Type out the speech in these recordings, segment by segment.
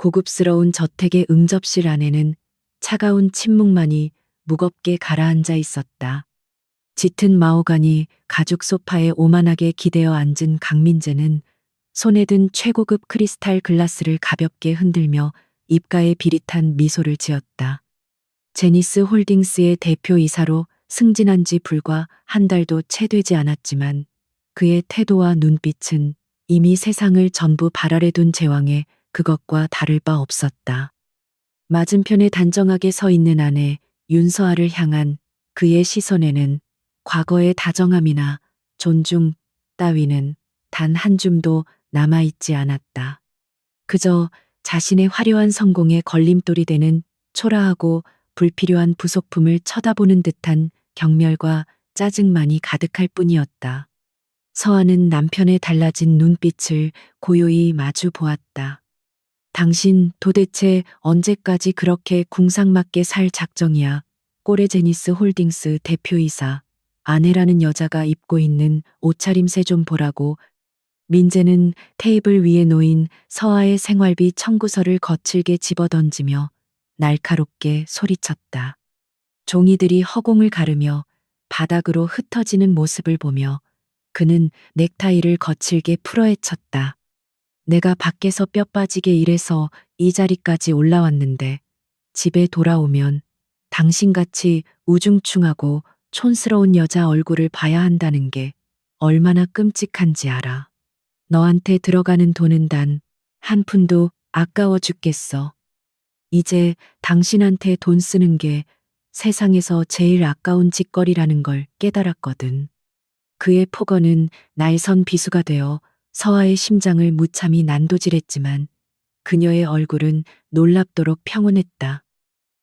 고급스러운 저택의 응접실 안에는 차가운 침묵만이 무겁게 가라앉아 있었다. 짙은 마호가니 가죽 소파에 오만하게 기대어 앉은 강민재는 손에 든 최고급 크리스탈 글라스를 가볍게 흔들며 입가에 비릿한 미소를 지었다. 제니스 홀딩스의 대표이사로 승진한 지 불과 한 달도 채 되지 않았지만 그의 태도와 눈빛은 이미 세상을 전부 발 아래 둔 제왕의 그것과 다를 바 없었다. 맞은편에 단정하게 서 있는 아내 윤서아를 향한 그의 시선에는 과거의 다정함이나 존중 따위는 단 한 줌도 남아있지 않았다. 그저 자신의 화려한 성공에 걸림돌이 되는 초라하고 불필요한 부속품을 쳐다보는 듯한 경멸과 짜증만이 가득할 뿐이었다. 서아는 남편의 달라진 눈빛을 고요히 마주 보았다. 당신 도대체 언제까지 그렇게 궁상맞게 살 작정이야? 꼬레 제니스 홀딩스 대표이사, 아내라는 여자가 입고 있는 옷차림새 좀 보라고. 민재는 테이블 위에 놓인 서아의 생활비 청구서를 거칠게 집어던지며 날카롭게 소리쳤다. 종이들이 허공을 가르며 바닥으로 흩어지는 모습을 보며 그는 넥타이를 거칠게 풀어헤쳤다. 내가 밖에서 뼈 빠지게 일해서 이 자리까지 올라왔는데 집에 돌아오면 당신같이 우중충하고 촌스러운 여자 얼굴을 봐야 한다는 게 얼마나 끔찍한지 알아. 너한테 들어가는 돈은 단 한 푼도 아까워 죽겠어. 이제 당신한테 돈 쓰는 게 세상에서 제일 아까운 짓거리라는 걸 깨달았거든. 그의 폭언은 날선 비수가 되어 서아의 심장을 무참히 난도질했지만 그녀의 얼굴은 놀랍도록 평온했다.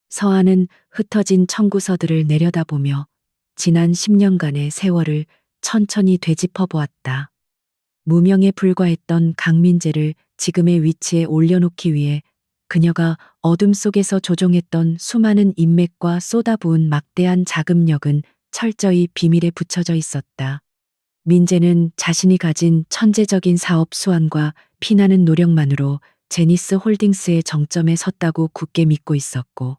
서아는 흩어진 청구서들을 내려다보며 지난 10년간의 세월을 천천히 되짚어 보았다. 무명에 불과했던 강민재를 지금의 위치에 올려놓기 위해 그녀가 어둠 속에서 조종했던 수많은 인맥과 쏟아부은 막대한 자금력은 철저히 비밀에 붙여져 있었다. 민재는 자신이 가진 천재적인 사업 수완과 피나는 노력만으로 제니스 홀딩스의 정점에 섰다고 굳게 믿고 있었고,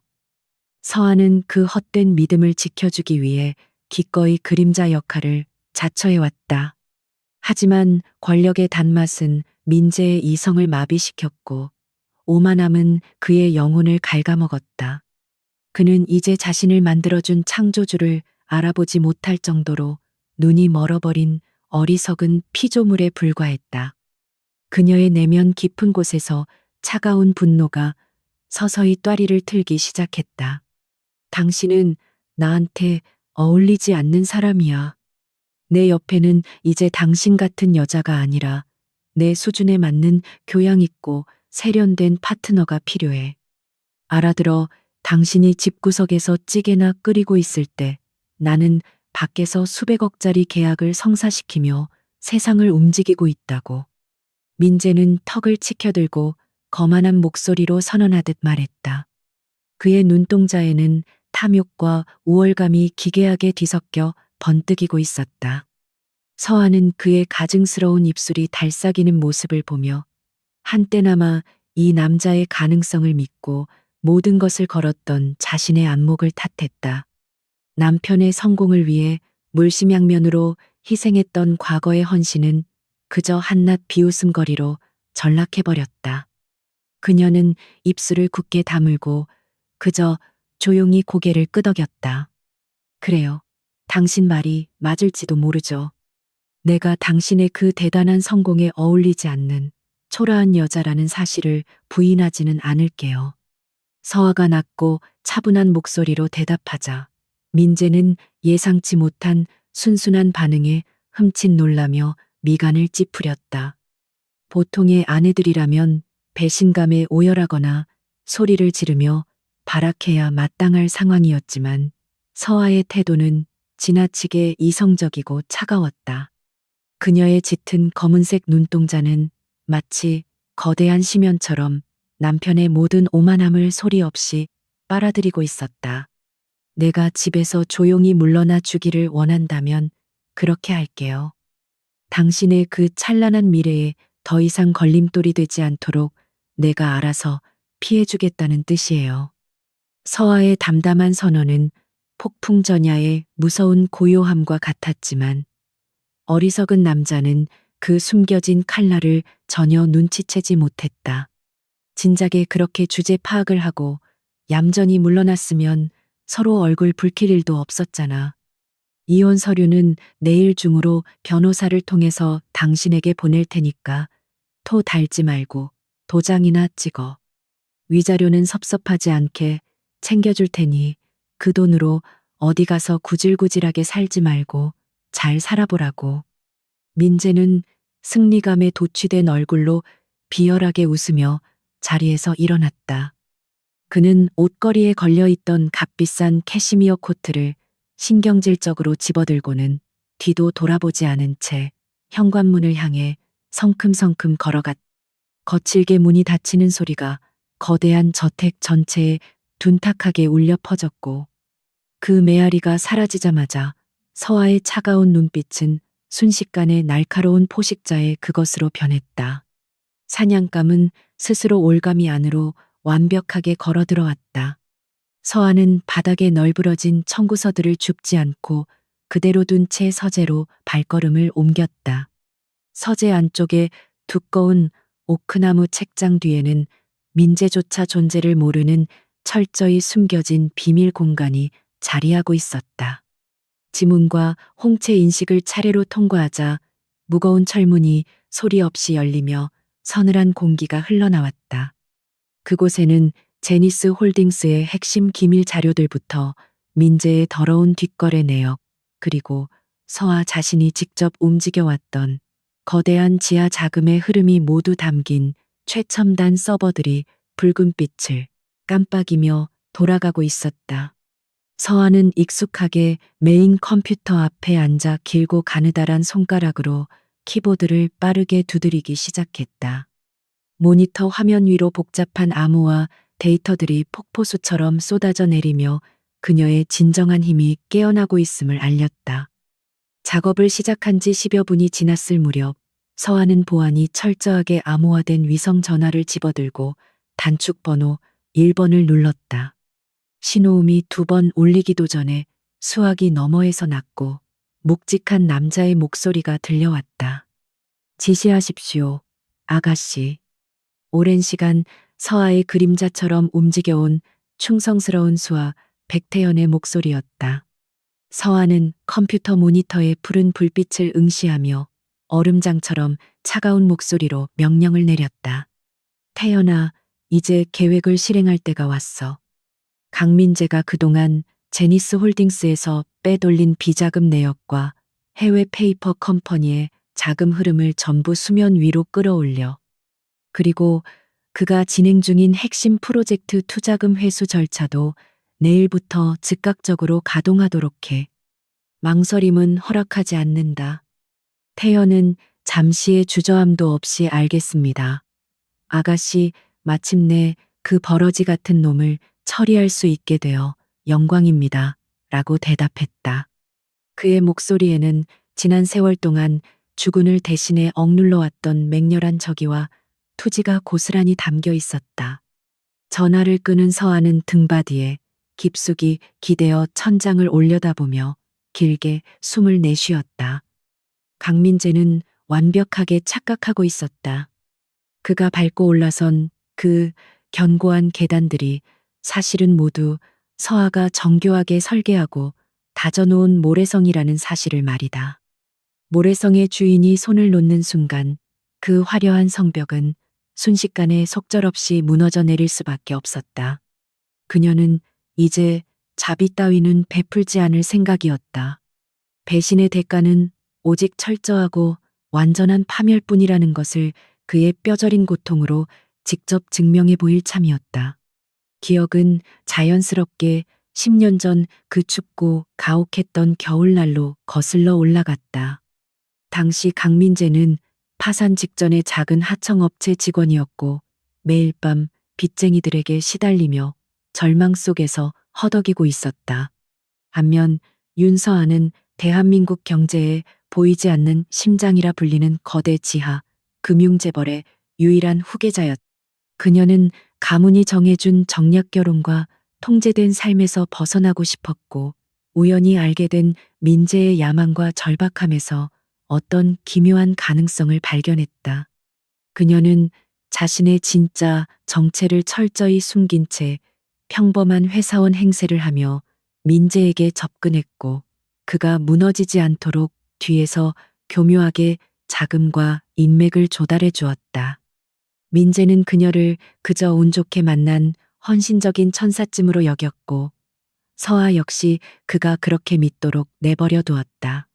서아는 그 헛된 믿음을 지켜주기 위해 기꺼이 그림자 역할을 자처해왔다. 하지만 권력의 단맛은 민재의 이성을 마비시켰고 오만함은 그의 영혼을 갉아먹었다. 그는 이제 자신을 만들어준 창조주를 알아보지 못할 정도로 눈이 멀어버린 어리석은 피조물에 불과했다. 그녀의 내면 깊은 곳에서 차가운 분노가 서서히 또리를 틀기 시작했다. 당신은 나한테 어울리지 않는 사람이야. 내 옆에는 이제 당신 같은 여자가 아니라 내 수준에 맞는 교양 있고 세련된 파트너가 필요해. 알아들어. 당신이 집구석에서 찌개나 끓이고 있을 때 나는 밖에서 수백억짜리 계약을 성사시키며 세상을 움직이고 있다고. 민재는 턱을 치켜들고 거만한 목소리로 선언하듯 말했다. 그의 눈동자에는 탐욕과 우월감이 기괴하게 뒤섞여 번뜩이고 있었다. 서아는 그의 가증스러운 입술이 달싹이는 모습을 보며 한때나마 이 남자의 가능성을 믿고 모든 것을 걸었던 자신의 안목을 탓했다. 남편의 성공을 위해 물심양면으로 희생했던 과거의 헌신은 그저 한낱 비웃음거리로 전락해버렸다. 그녀는 입술을 굳게 다물고 그저 조용히 고개를 끄덕였다. 그래요. 당신 말이 맞을지도 모르죠. 내가 당신의 그 대단한 성공에 어울리지 않는 초라한 여자라는 사실을 부인하지는 않을게요. 서아가 낮고 차분한 목소리로 대답하자 민재는 예상치 못한 순순한 반응에 흠칫 놀라며 미간을 찌푸렸다. 보통의 아내들이라면 배신감에 오열하거나 소리를 지르며 발악해야 마땅할 상황이었지만 서아의 태도는 지나치게 이성적이고 차가웠다. 그녀의 짙은 검은색 눈동자는 마치 거대한 심연처럼 남편의 모든 오만함을 소리 없이 빨아들이고 있었다. 내가 집에서 조용히 물러나 주기를 원한다면 그렇게 할게요. 당신의 그 찬란한 미래에 더 이상 걸림돌이 되지 않도록 내가 알아서 피해주겠다는 뜻이에요. 서아의 담담한 선언은 폭풍 전야의 무서운 고요함과 같았지만 어리석은 남자는 그 숨겨진 칼날을 전혀 눈치채지 못했다. 진작에 그렇게 주제 파악을 하고 얌전히 물러났으면 서로 얼굴 붉힐 일도 없었잖아. 이혼 서류는 내일 중으로 변호사를 통해서 당신에게 보낼 테니까 토 달지 말고 도장이나 찍어. 위자료는 섭섭하지 않게 챙겨줄 테니 그 돈으로 어디 가서 구질구질하게 살지 말고 잘 살아보라고. 민재는 승리감에 도취된 얼굴로 비열하게 웃으며 자리에서 일어났다. 그는 옷걸이에 걸려있던 값비싼 캐시미어 코트를 신경질적으로 집어들고는 뒤도 돌아보지 않은 채 현관문을 향해 성큼성큼 걸어갔다. 거칠게 문이 닫히는 소리가 거대한 저택 전체에 둔탁하게 울려 퍼졌고 그 메아리가 사라지자마자 서아의 차가운 눈빛은 순식간에 날카로운 포식자의 그것으로 변했다. 사냥감은 스스로 올가미 안으로 완벽하게 걸어 들어왔다. 서아는 바닥에 널브러진 청구서들을 줍지 않고 그대로 둔 채 서재로 발걸음을 옮겼다. 서재 안쪽에 두꺼운 오크나무 책장 뒤에는 민재조차 존재를 모르는 철저히 숨겨진 비밀 공간이 자리하고 있었다. 지문과 홍채 인식을 차례로 통과하자 무거운 철문이 소리 없이 열리며 서늘한 공기가 흘러나왔다. 그곳에는 제니스 홀딩스의 핵심 기밀 자료들부터 민재의 더러운 뒷거래 내역, 그리고 서아 자신이 직접 움직여왔던 거대한 지하 자금의 흐름이 모두 담긴 최첨단 서버들이 붉은 빛을 깜빡이며 돌아가고 있었다. 서아는 익숙하게 메인 컴퓨터 앞에 앉아 길고 가느다란 손가락으로 키보드를 빠르게 두드리기 시작했다. 모니터 화면 위로 복잡한 암호와 데이터들이 폭포수처럼 쏟아져 내리며 그녀의 진정한 힘이 깨어나고 있음을 알렸다. 작업을 시작한 지 10여 분이 지났을 무렵 서아는 보안이 철저하게 암호화된 위성 전화를 집어들고 단축 번호 1번을 눌렀다. 신호음이 2번 울리기도 전에 수화기 너머에서 났고 묵직한 남자의 목소리가 들려왔다. 지시하십시오, 아가씨. 오랜 시간 서아의 그림자처럼 움직여온 충성스러운 수아 백태연의 목소리였다. 서아는 컴퓨터 모니터의 푸른 불빛을 응시하며 얼음장처럼 차가운 목소리로 명령을 내렸다. 태연아, 이제 계획을 실행할 때가 왔어. 강민재가 그동안 제니스 홀딩스에서 빼돌린 비자금 내역과 해외 페이퍼 컴퍼니의 자금 흐름을 전부 수면 위로 끌어올려. 그리고 그가 진행 중인 핵심 프로젝트 투자금 회수 절차도 내일부터 즉각적으로 가동하도록 해. 망설임은 허락하지 않는다. 태연은 잠시의 주저함도 없이 알겠습니다. 아가씨, 마침내 그 버러지 같은 놈을 처리할 수 있게 되어 영광입니다. 라고 대답했다. 그의 목소리에는 지난 세월 동안 주군을 대신해 억눌러 왔던 맹렬한 적의와 투지가 고스란히 담겨 있었다. 전화를 끄는 서아는 등받이에 깊숙이 기대어 천장을 올려다보며 길게 숨을 내쉬었다. 강민재는 완벽하게 착각하고 있었다. 그가 밟고 올라선 그 견고한 계단들이 사실은 모두 서아가 정교하게 설계하고 다져놓은 모래성이라는 사실을 말이다. 모래성의 주인이 손을 놓는 순간 그 화려한 성벽은 순식간에 속절없이 무너져 내릴 수밖에 없었다. 그녀는 이제 자비 따위는 베풀지 않을 생각이었다. 배신의 대가는 오직 철저하고 완전한 파멸뿐이라는 것을 그의 뼈저린 고통으로 직접 증명해 보일 참이었다. 기억은 자연스럽게 10년 전 그 춥고 가혹했던 겨울날로 거슬러 올라갔다. 당시 강민재는 파산 직전의 작은 하청업체 직원이었고 매일 밤 빚쟁이들에게 시달리며 절망 속에서 허덕이고 있었다. 반면 윤서아는 대한민국 경제에 보이지 않는 심장이라 불리는 거대 지하 금융재벌의 유일한 후계자였다. 그녀는 가문이 정해준 정략 결혼과 통제된 삶에서 벗어나고 싶었고, 우연히 알게 된 민재의 야망과 절박함에서 어떤 기묘한 가능성을 발견했다. 그녀는 자신의 진짜 정체를 철저히 숨긴 채 평범한 회사원 행세를 하며 민재에게 접근했고, 그가 무너지지 않도록 뒤에서 교묘하게 자금과 인맥을 조달해 주었다. 민재는 그녀를 그저 운 좋게 만난 헌신적인 천사쯤으로 여겼고, 서아 역시 그가 그렇게 믿도록 내버려 두었다.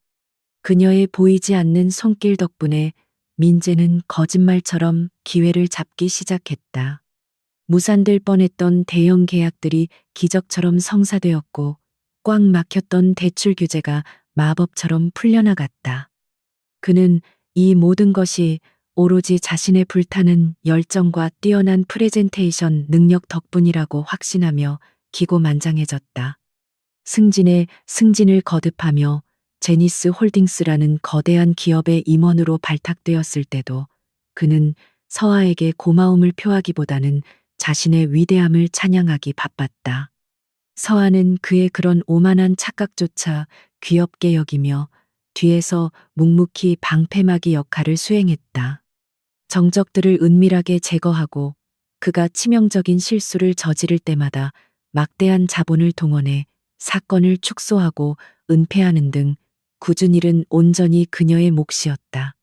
그녀의 보이지 않는 손길 덕분에 민재는 거짓말처럼 기회를 잡기 시작했다. 무산될 뻔했던 대형 계약들이 기적처럼 성사되었고, 꽉 막혔던 대출 규제가 마법처럼 풀려나갔다. 그는 이 모든 것이 오로지 자신의 불타는 열정과 뛰어난 프레젠테이션 능력 덕분이라고 확신하며 기고만장해졌다. 승진에 승진을 거듭하며 제니스 홀딩스라는 거대한 기업의 임원으로 발탁되었을 때도 그는 서아에게 고마움을 표하기보다는 자신의 위대함을 찬양하기 바빴다. 서아는 그의 그런 오만한 착각조차 귀엽게 여기며 뒤에서 묵묵히 방패막이 역할을 수행했다. 정적들을 은밀하게 제거하고 그가 치명적인 실수를 저지를 때마다 막대한 자본을 동원해 사건을 축소하고 은폐하는 등 굳은 일은 온전히 그녀의 몫이었다.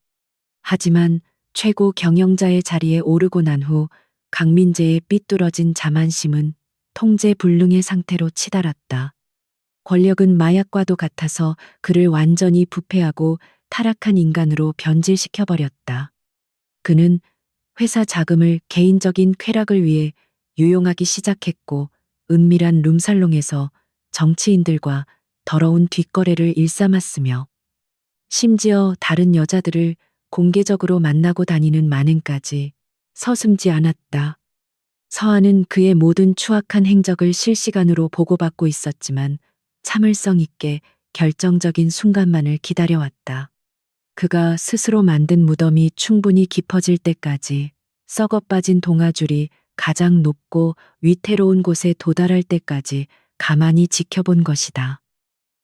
하지만 최고 경영자의 자리에 오르고 난 후 강민재의 삐뚤어진 자만심은 통제불능의 상태로 치달았다. 권력은 마약과도 같아서 그를 완전히 부패하고 타락한 인간으로 변질시켜버렸다. 그는 회사 자금을 개인적인 쾌락을 위해 유용하기 시작했고, 은밀한 룸살롱에서 정치인들과 더러운 뒷거래를 일삼았으며, 심지어 다른 여자들을 공개적으로 만나고 다니는 만행까지 서슴지 않았다. 서아는 그의 모든 추악한 행적을 실시간으로 보고받고 있었지만 참을성 있게 결정적인 순간만을 기다려왔다. 그가 스스로 만든 무덤이 충분히 깊어질 때까지 썩어 빠진 동아줄이 가장 높고 위태로운 곳에 도달할 때까지 가만히 지켜본 것이다.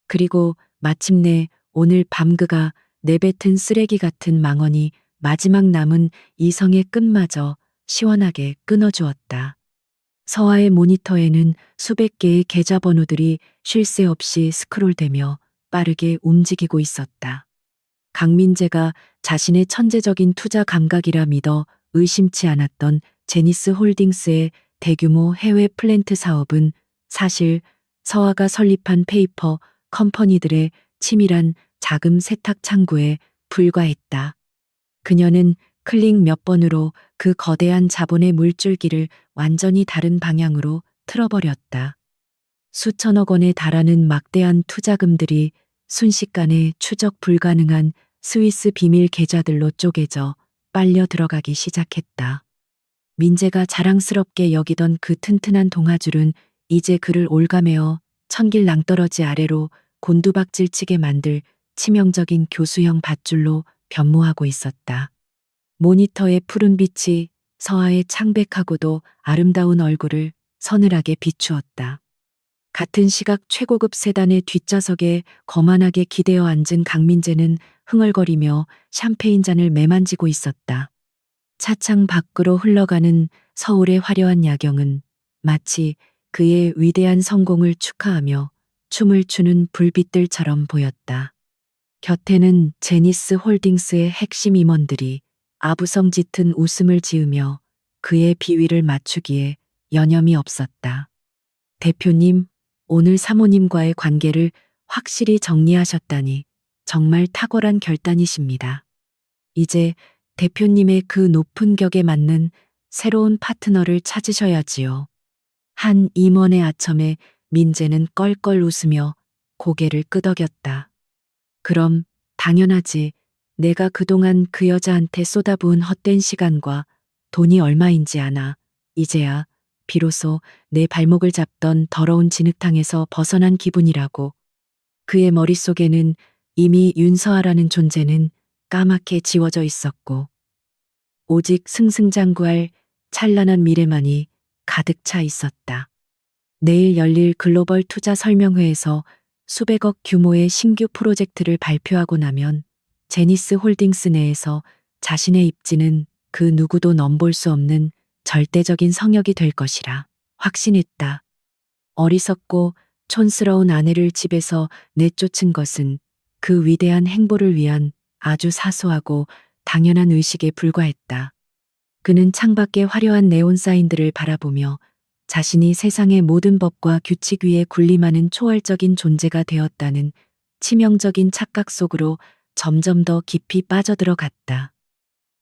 그리고 마침내 오늘 밤 그가 내뱉은 쓰레기 같은 망언이 마지막 남은 이성의 끝마저 시원하게 끊어주었다. 서아의 모니터에는 수백 개의 계좌번호들이 쉴 새 없이 스크롤되며 빠르게 움직이고 있었다. 강민재가 자신의 천재적인 투자 감각이라 믿어 의심치 않았던 제니스 홀딩스의 대규모 해외 플랜트 사업은 사실 서아가 설립한 페이퍼 컴퍼니들의 치밀한 자금 세탁 창구에 불과했다. 그녀는 클릭 몇 번으로 그 거대한 자본의 물줄기를 완전히 다른 방향으로 틀어버렸다. 수천억 원에 달하는 막대한 투자금들이 순식간에 추적 불가능한 스위스 비밀 계좌들로 쪼개져 빨려 들어가기 시작했다. 민재가 자랑스럽게 여기던 그 튼튼한 동아줄은 이제 그를 올가매어 천길 낭떠러지 아래로 곤두박질치게 만들 치명적인 교수형 밧줄로 변모하고 있었다. 모니터의 푸른 빛이 서아의 창백하고도 아름다운 얼굴을 서늘하게 비추었다. 같은 시각 최고급 세단의 뒷좌석에 거만하게 기대어 앉은 강민재는 흥얼거리며 샴페인 잔을 매만지고 있었다. 차창 밖으로 흘러가는 서울의 화려한 야경은 마치 그의 위대한 성공을 축하하며 춤을 추는 불빛들처럼 보였다. 곁에는 제니스 홀딩스의 핵심 임원들이 아부성 짙은 웃음을 지으며 그의 비위를 맞추기에 여념이 없었다. 대표님, 오늘 사모님과의 관계를 확실히 정리하셨다니 정말 탁월한 결단이십니다. 이제 대표님의 그 높은 격에 맞는 새로운 파트너를 찾으셔야지요. 한 임원의 아첨에 민재는 껄껄 웃으며 고개를 끄덕였다. 그럼 당연하지. 내가 그동안 그 여자한테 쏟아부은 헛된 시간과 돈이 얼마인지 아나. 이제야 비로소 내 발목을 잡던 더러운 진흙탕에서 벗어난 기분이라고. 그의 머릿속에는 이미 윤서아라는 존재는 까맣게 지워져 있었고, 오직 승승장구할 찬란한 미래만이 가득 차 있었다. 내일 열릴 글로벌 투자 설명회에서 수백억 규모의 신규 프로젝트를 발표하고 나면 제니스 홀딩스 내에서 자신의 입지는 그 누구도 넘볼 수 없는 절대적인 성역이 될 것이라 확신했다. 어리석고 촌스러운 아내를 집에서 내쫓은 것은 그 위대한 행보를 위한 아주 사소하고 당연한 의식에 불과했다. 그는 창밖의 화려한 네온 사인들을 바라보며 자신이 세상의 모든 법과 규칙 위에 군림하는 초월적인 존재가 되었다는 치명적인 착각 속으로 점점 더 깊이 빠져들어갔다.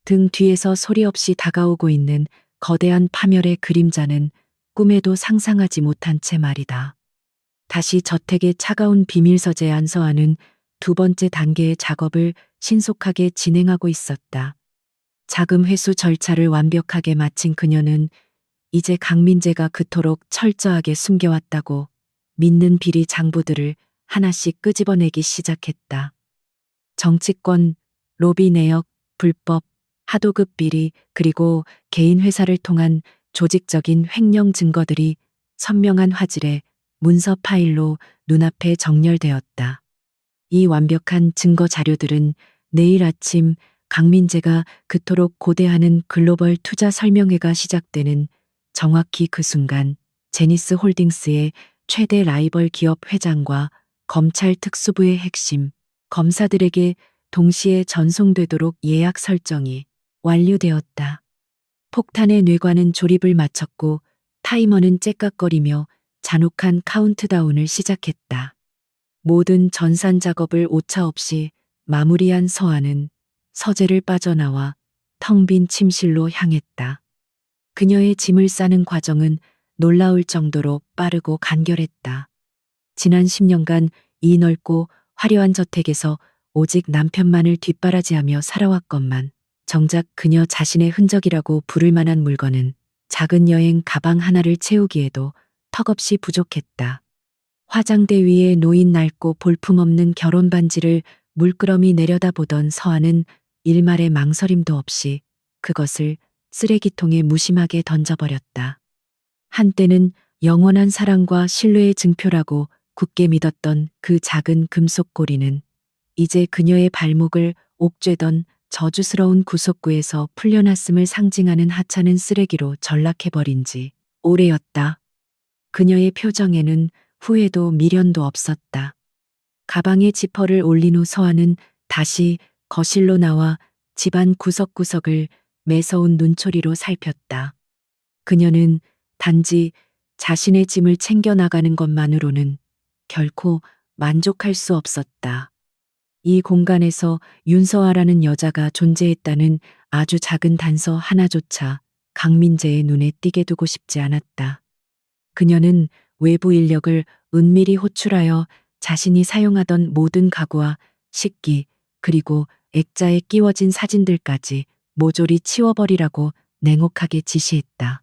등 뒤에서 소리 없이 다가오고 있는 거대한 파멸의 그림자는 꿈에도 상상하지 못한 채 말이다. 다시 저택의 차가운 비밀서재에 안서하는 두 번째 단계의 작업을 신속하게 진행하고 있었다. 자금 회수 절차를 완벽하게 마친 그녀는 이제 강민재가 그토록 철저하게 숨겨왔다고 믿는 비리 장부들을 하나씩 끄집어내기 시작했다. 정치권, 로비 내역, 불법, 하도급 비리, 그리고 개인 회사를 통한 조직적인 횡령 증거들이 선명한 화질의 문서 파일로 눈앞에 정렬되었다. 이 완벽한 증거 자료들은 내일 아침 강민재가 그토록 고대하는 글로벌 투자 설명회가 시작되는 정확히 그 순간 제니스 홀딩스의 최대 라이벌 기업 회장과 검찰 특수부의 핵심 검사들에게 동시에 전송되도록 예약 설정이 완료되었다. 폭탄의 뇌관은 조립을 마쳤고 타이머는 째깍거리며 잔혹한 카운트다운을 시작했다. 모든 전산 작업을 오차 없이 마무리한 서한은 서재를 빠져나와 텅 빈 침실로 향했다. 그녀의 짐을 싸는 과정은 놀라울 정도로 빠르고 간결했다. 지난 10년간 이 넓고 화려한 저택에서 오직 남편만을 뒷바라지하며 살아왔건만 정작 그녀 자신의 흔적이라고 부를 만한 물건은 작은 여행 가방 하나를 채우기에도 턱없이 부족했다. 화장대 위에 놓인 낡고 볼품없는 결혼 반지를 물끄러미 내려다보던 서한은 일말의 망설임도 없이 그것을 쓰레기통에 무심하게 던져버렸다. 한때는 영원한 사랑과 신뢰의 증표라고 굳게 믿었던 그 작은 금속 고리는 이제 그녀의 발목을 옥죄던 저주스러운 구속구에서 풀려났음을 상징하는 하찮은 쓰레기로 전락해버린 지 오래였다. 그녀의 표정에는 후회도 미련도 없었다. 가방에 지퍼를 올린 후 서한은 다시 거실로 나와 집안 구석구석을 매서운 눈초리로 살폈다. 그녀는 단지 자신의 짐을 챙겨 나가는 것만으로는 결코 만족할 수 없었다. 이 공간에서 윤서아라는 여자가 존재했다는 아주 작은 단서 하나조차 강민재의 눈에 띄게 두고 싶지 않았다. 그녀는 외부 인력을 은밀히 호출하여 자신이 사용하던 모든 가구와 식기 그리고 액자에 끼워진 사진들까지 모조리 치워버리라고 냉혹하게 지시했다.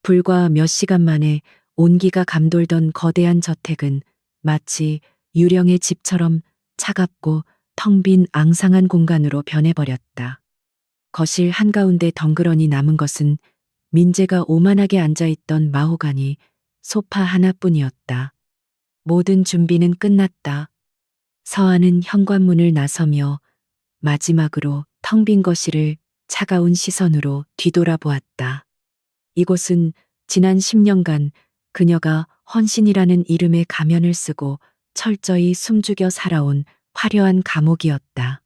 불과 몇 시간 만에 온기가 감돌던 거대한 저택은 마치 유령의 집처럼 차갑고 텅 빈 앙상한 공간으로 변해버렸다. 거실 한가운데 덩그러니 남은 것은 민재가 오만하게 앉아있던 마호가니 소파 하나뿐이었다. 모든 준비는 끝났다. 서한은 현관문을 나서며 마지막으로 텅 빈 거실을 차가운 시선으로 뒤돌아보았다. 이곳은 지난 10년간 그녀가 헌신이라는 이름의 가면을 쓰고 철저히 숨죽여 살아온 화려한 감옥이었다.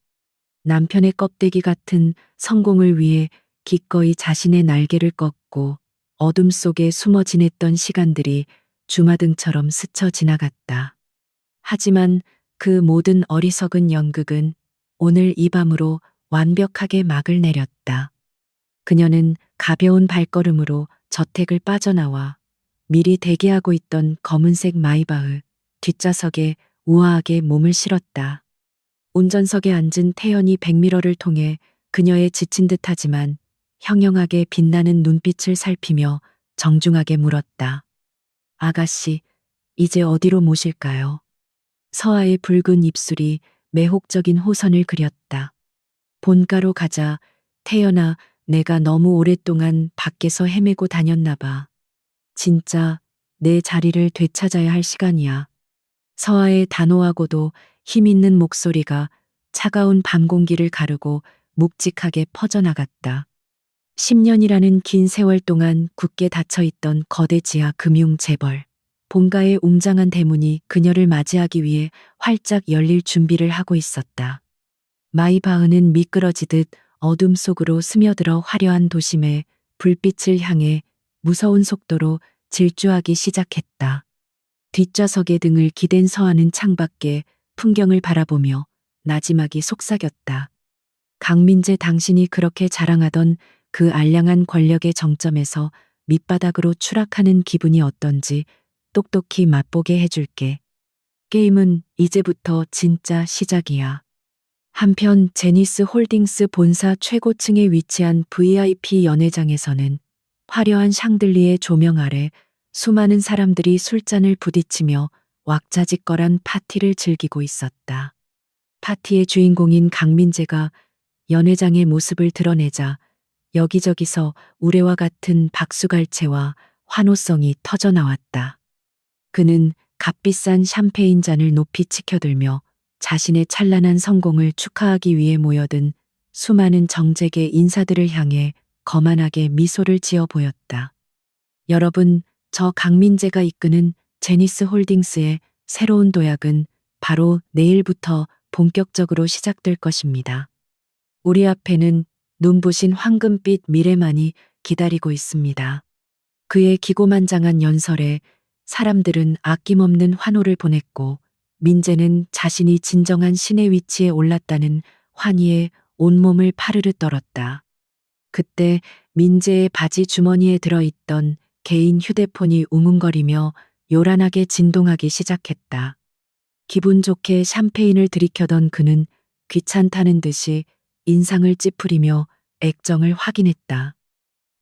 남편의 껍데기 같은 성공을 위해 기꺼이 자신의 날개를 꺾고 어둠 속에 숨어 지냈던 시간들이 주마등처럼 스쳐 지나갔다. 하지만 그 모든 어리석은 연극은 오늘 이 밤으로 완벽하게 막을 내렸다. 그녀는 가벼운 발걸음으로 저택을 빠져나와 미리 대기하고 있던 검은색 마이바흐 뒷좌석에 우아하게 몸을 실었다. 운전석에 앉은 태연이 백미러를 통해 그녀의 지친 듯하지만 형형하게 빛나는 눈빛을 살피며 정중하게 물었다. 아가씨, 이제 어디로 모실까요? 서아의 붉은 입술이 매혹적인 호선을 그렸다. 본가로 가자. 태연아, 내가 너무 오랫동안 밖에서 헤매고 다녔나 봐. 진짜 내 자리를 되찾아야 할 시간이야. 서아의 단호하고도 힘 있는 목소리가 차가운 밤 공기를 가르고 묵직하게 퍼져나갔다. 10년이라는 긴 세월 동안 굳게 닫혀있던 거대 지하 금융 재벌. 본가의 웅장한 대문이 그녀를 맞이하기 위해 활짝 열릴 준비를 하고 있었다. 마이바흐는 미끄러지듯 어둠 속으로 스며들어 화려한 도심에 불빛을 향해 무서운 속도로 질주하기 시작했다. 뒷좌석에 등을 기댄 서아는 창밖에 풍경을 바라보며 나지막이 속삭였다. 강민재, 당신이 그렇게 자랑하던 그 알량한 권력의 정점에서 밑바닥으로 추락하는 기분이 어떤지 똑똑히 맛보게 해줄게. 게임은 이제부터 진짜 시작이야. 한편 제니스 홀딩스 본사 최고층에 위치한 VIP 연회장에서는 화려한 샹들리에 조명 아래 수많은 사람들이 술잔을 부딪히며 왁자지껄한 파티를 즐기고 있었다. 파티의 주인공인 강민재가 연회장의 모습을 드러내자 여기저기서 우레와 같은 박수갈채와 환호성이 터져나왔다. 그는 값비싼 샴페인 잔을 높이 치켜들며 자신의 찬란한 성공을 축하하기 위해 모여든 수많은 정재계 인사들을 향해 거만하게 미소를 지어 보였다. 여러분, 저 강민재가 이끄는 제니스 홀딩스의 새로운 도약은 바로 내일부터 본격적으로 시작될 것입니다. 우리 앞에는 눈부신 황금빛 미래만이 기다리고 있습니다. 그의 기고만장한 연설에 사람들은 아낌없는 환호를 보냈고, 민재는 자신이 진정한 신의 위치에 올랐다는 환희에 온몸을 파르르 떨었다. 그때 민재의 바지 주머니에 들어있던 개인 휴대폰이 웅웅거리며 요란하게 진동하기 시작했다. 기분 좋게 샴페인을 들이켜던 그는 귀찮다는 듯이 인상을 찌푸리며 액정을 확인했다.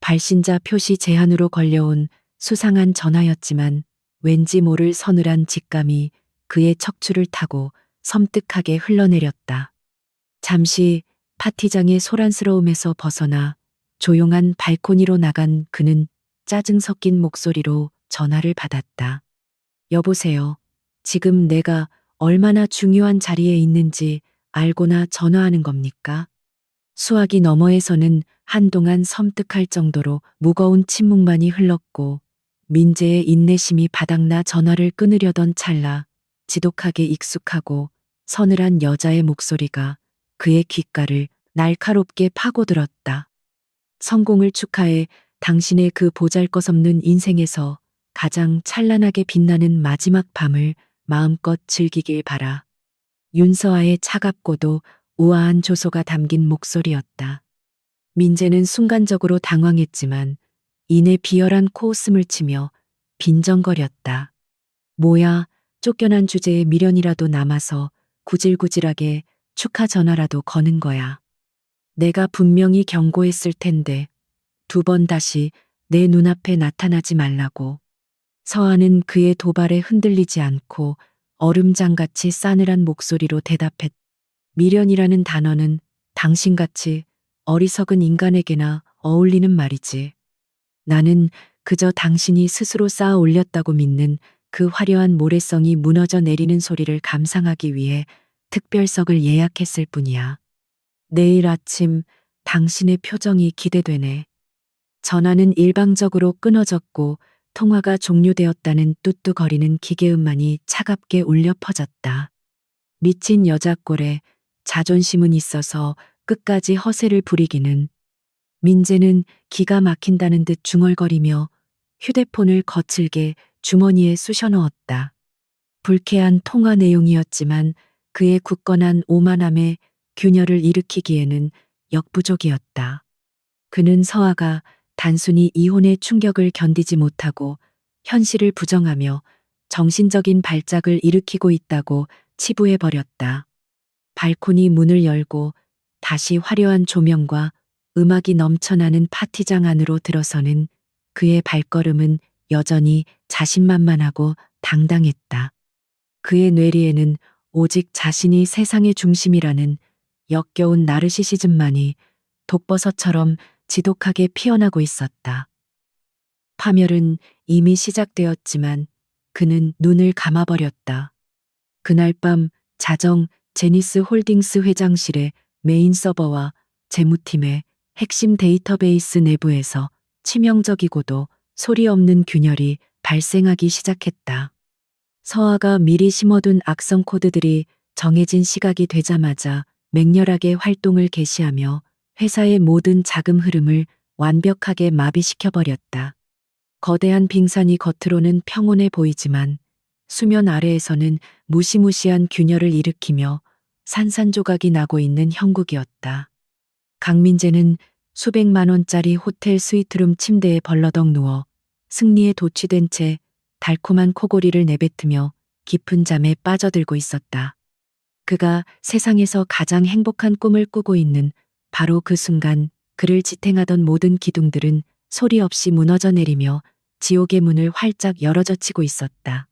발신자 표시 제한으로 걸려온 수상한 전화였지만 왠지 모를 서늘한 직감이 그의 척추를 타고 섬뜩하게 흘러내렸다. 잠시 파티장의 소란스러움에서 벗어나 조용한 발코니로 나간 그는 짜증 섞인 목소리로 전화를 받았다. 여보세요. 지금 내가 얼마나 중요한 자리에 있는지 알고나 전화하는 겁니까? 수화기 너머에서는 한동안 섬뜩할 정도로 무거운 침묵만이 흘렀고, 민재의 인내심이 바닥나 전화를 끊으려던 찰나 지독하게 익숙하고 서늘한 여자의 목소리가 그의 귓가를 날카롭게 파고들었다. 성공을 축하해. 당신의 그 보잘것없는 인생에서 가장 찬란하게 빛나는 마지막 밤을 마음껏 즐기길 바라. 윤서아의 차갑고도 우아한 조소가 담긴 목소리였다. 민재는 순간적으로 당황했지만 이내 비열한 코웃음을 치며 빈정거렸다. 뭐야, 쫓겨난 주제에 미련이라도 남아서 구질구질하게 축하 전화라도 거는 거야. 내가 분명히 경고했을 텐데 2번 다시 내 눈앞에 나타나지 말라고. 서아는 그의 도발에 흔들리지 않고 얼음장같이 싸늘한 목소리로 대답했다. 미련이라는 단어는 당신같이 어리석은 인간에게나 어울리는 말이지. 나는 그저 당신이 스스로 쌓아 올렸다고 믿는 그 화려한 모래성이 무너져 내리는 소리를 감상하기 위해 특별석을 예약했을 뿐이야. 내일 아침 당신의 표정이 기대되네. 전화는 일방적으로 끊어졌고 통화가 종료되었다는 뚜뚜거리는 기계음만이 차갑게 울려 퍼졌다. 미친 여자 꼴에 자존심은 있어서 끝까지 허세를 부리기는. 민재는 기가 막힌다는 듯 중얼거리며 휴대폰을 거칠게 주머니에 쑤셔 넣었다. 불쾌한 통화 내용이었지만 그의 굳건한 오만함에 균열을 일으키기에는 역부족이었다. 그는 서아가 단순히 이혼의 충격을 견디지 못하고 현실을 부정하며 정신적인 발작을 일으키고 있다고 치부해버렸다. 발코니 문을 열고 다시 화려한 조명과 음악이 넘쳐나는 파티장 안으로 들어서는 그의 발걸음은 여전히 자신만만하고 당당했다. 그의 뇌리에는 오직 자신이 세상의 중심이라는 역겨운 나르시시즘만이 독버섯처럼 지독하게 피어나고 있었다. 파멸은 이미 시작되었지만 그는 눈을 감아버렸다. 그날 밤 자정 제니스 홀딩스 회장실의 메인 서버와 재무팀의 핵심 데이터베이스 내부에서 치명적이고도 소리 없는 균열이 발생하기 시작했다. 서아가 미리 심어둔 악성 코드들이 정해진 시각이 되자마자 맹렬하게 활동을 개시하며 회사의 모든 자금 흐름을 완벽하게 마비시켜버렸다. 거대한 빙산이 겉으로는 평온해 보이지만 수면 아래에서는 무시무시한 균열을 일으키며 산산조각이 나고 있는 형국이었다. 강민재는 수백만 원짜리 호텔 스위트룸 침대에 벌러덩 누워 승리에 도취된 채 달콤한 코골이를 내뱉으며 깊은 잠에 빠져들고 있었다. 그가 세상에서 가장 행복한 꿈을 꾸고 있는 바로 그 순간 그를 지탱하던 모든 기둥들은 소리 없이 무너져 내리며 지옥의 문을 활짝 열어젖히고 있었다.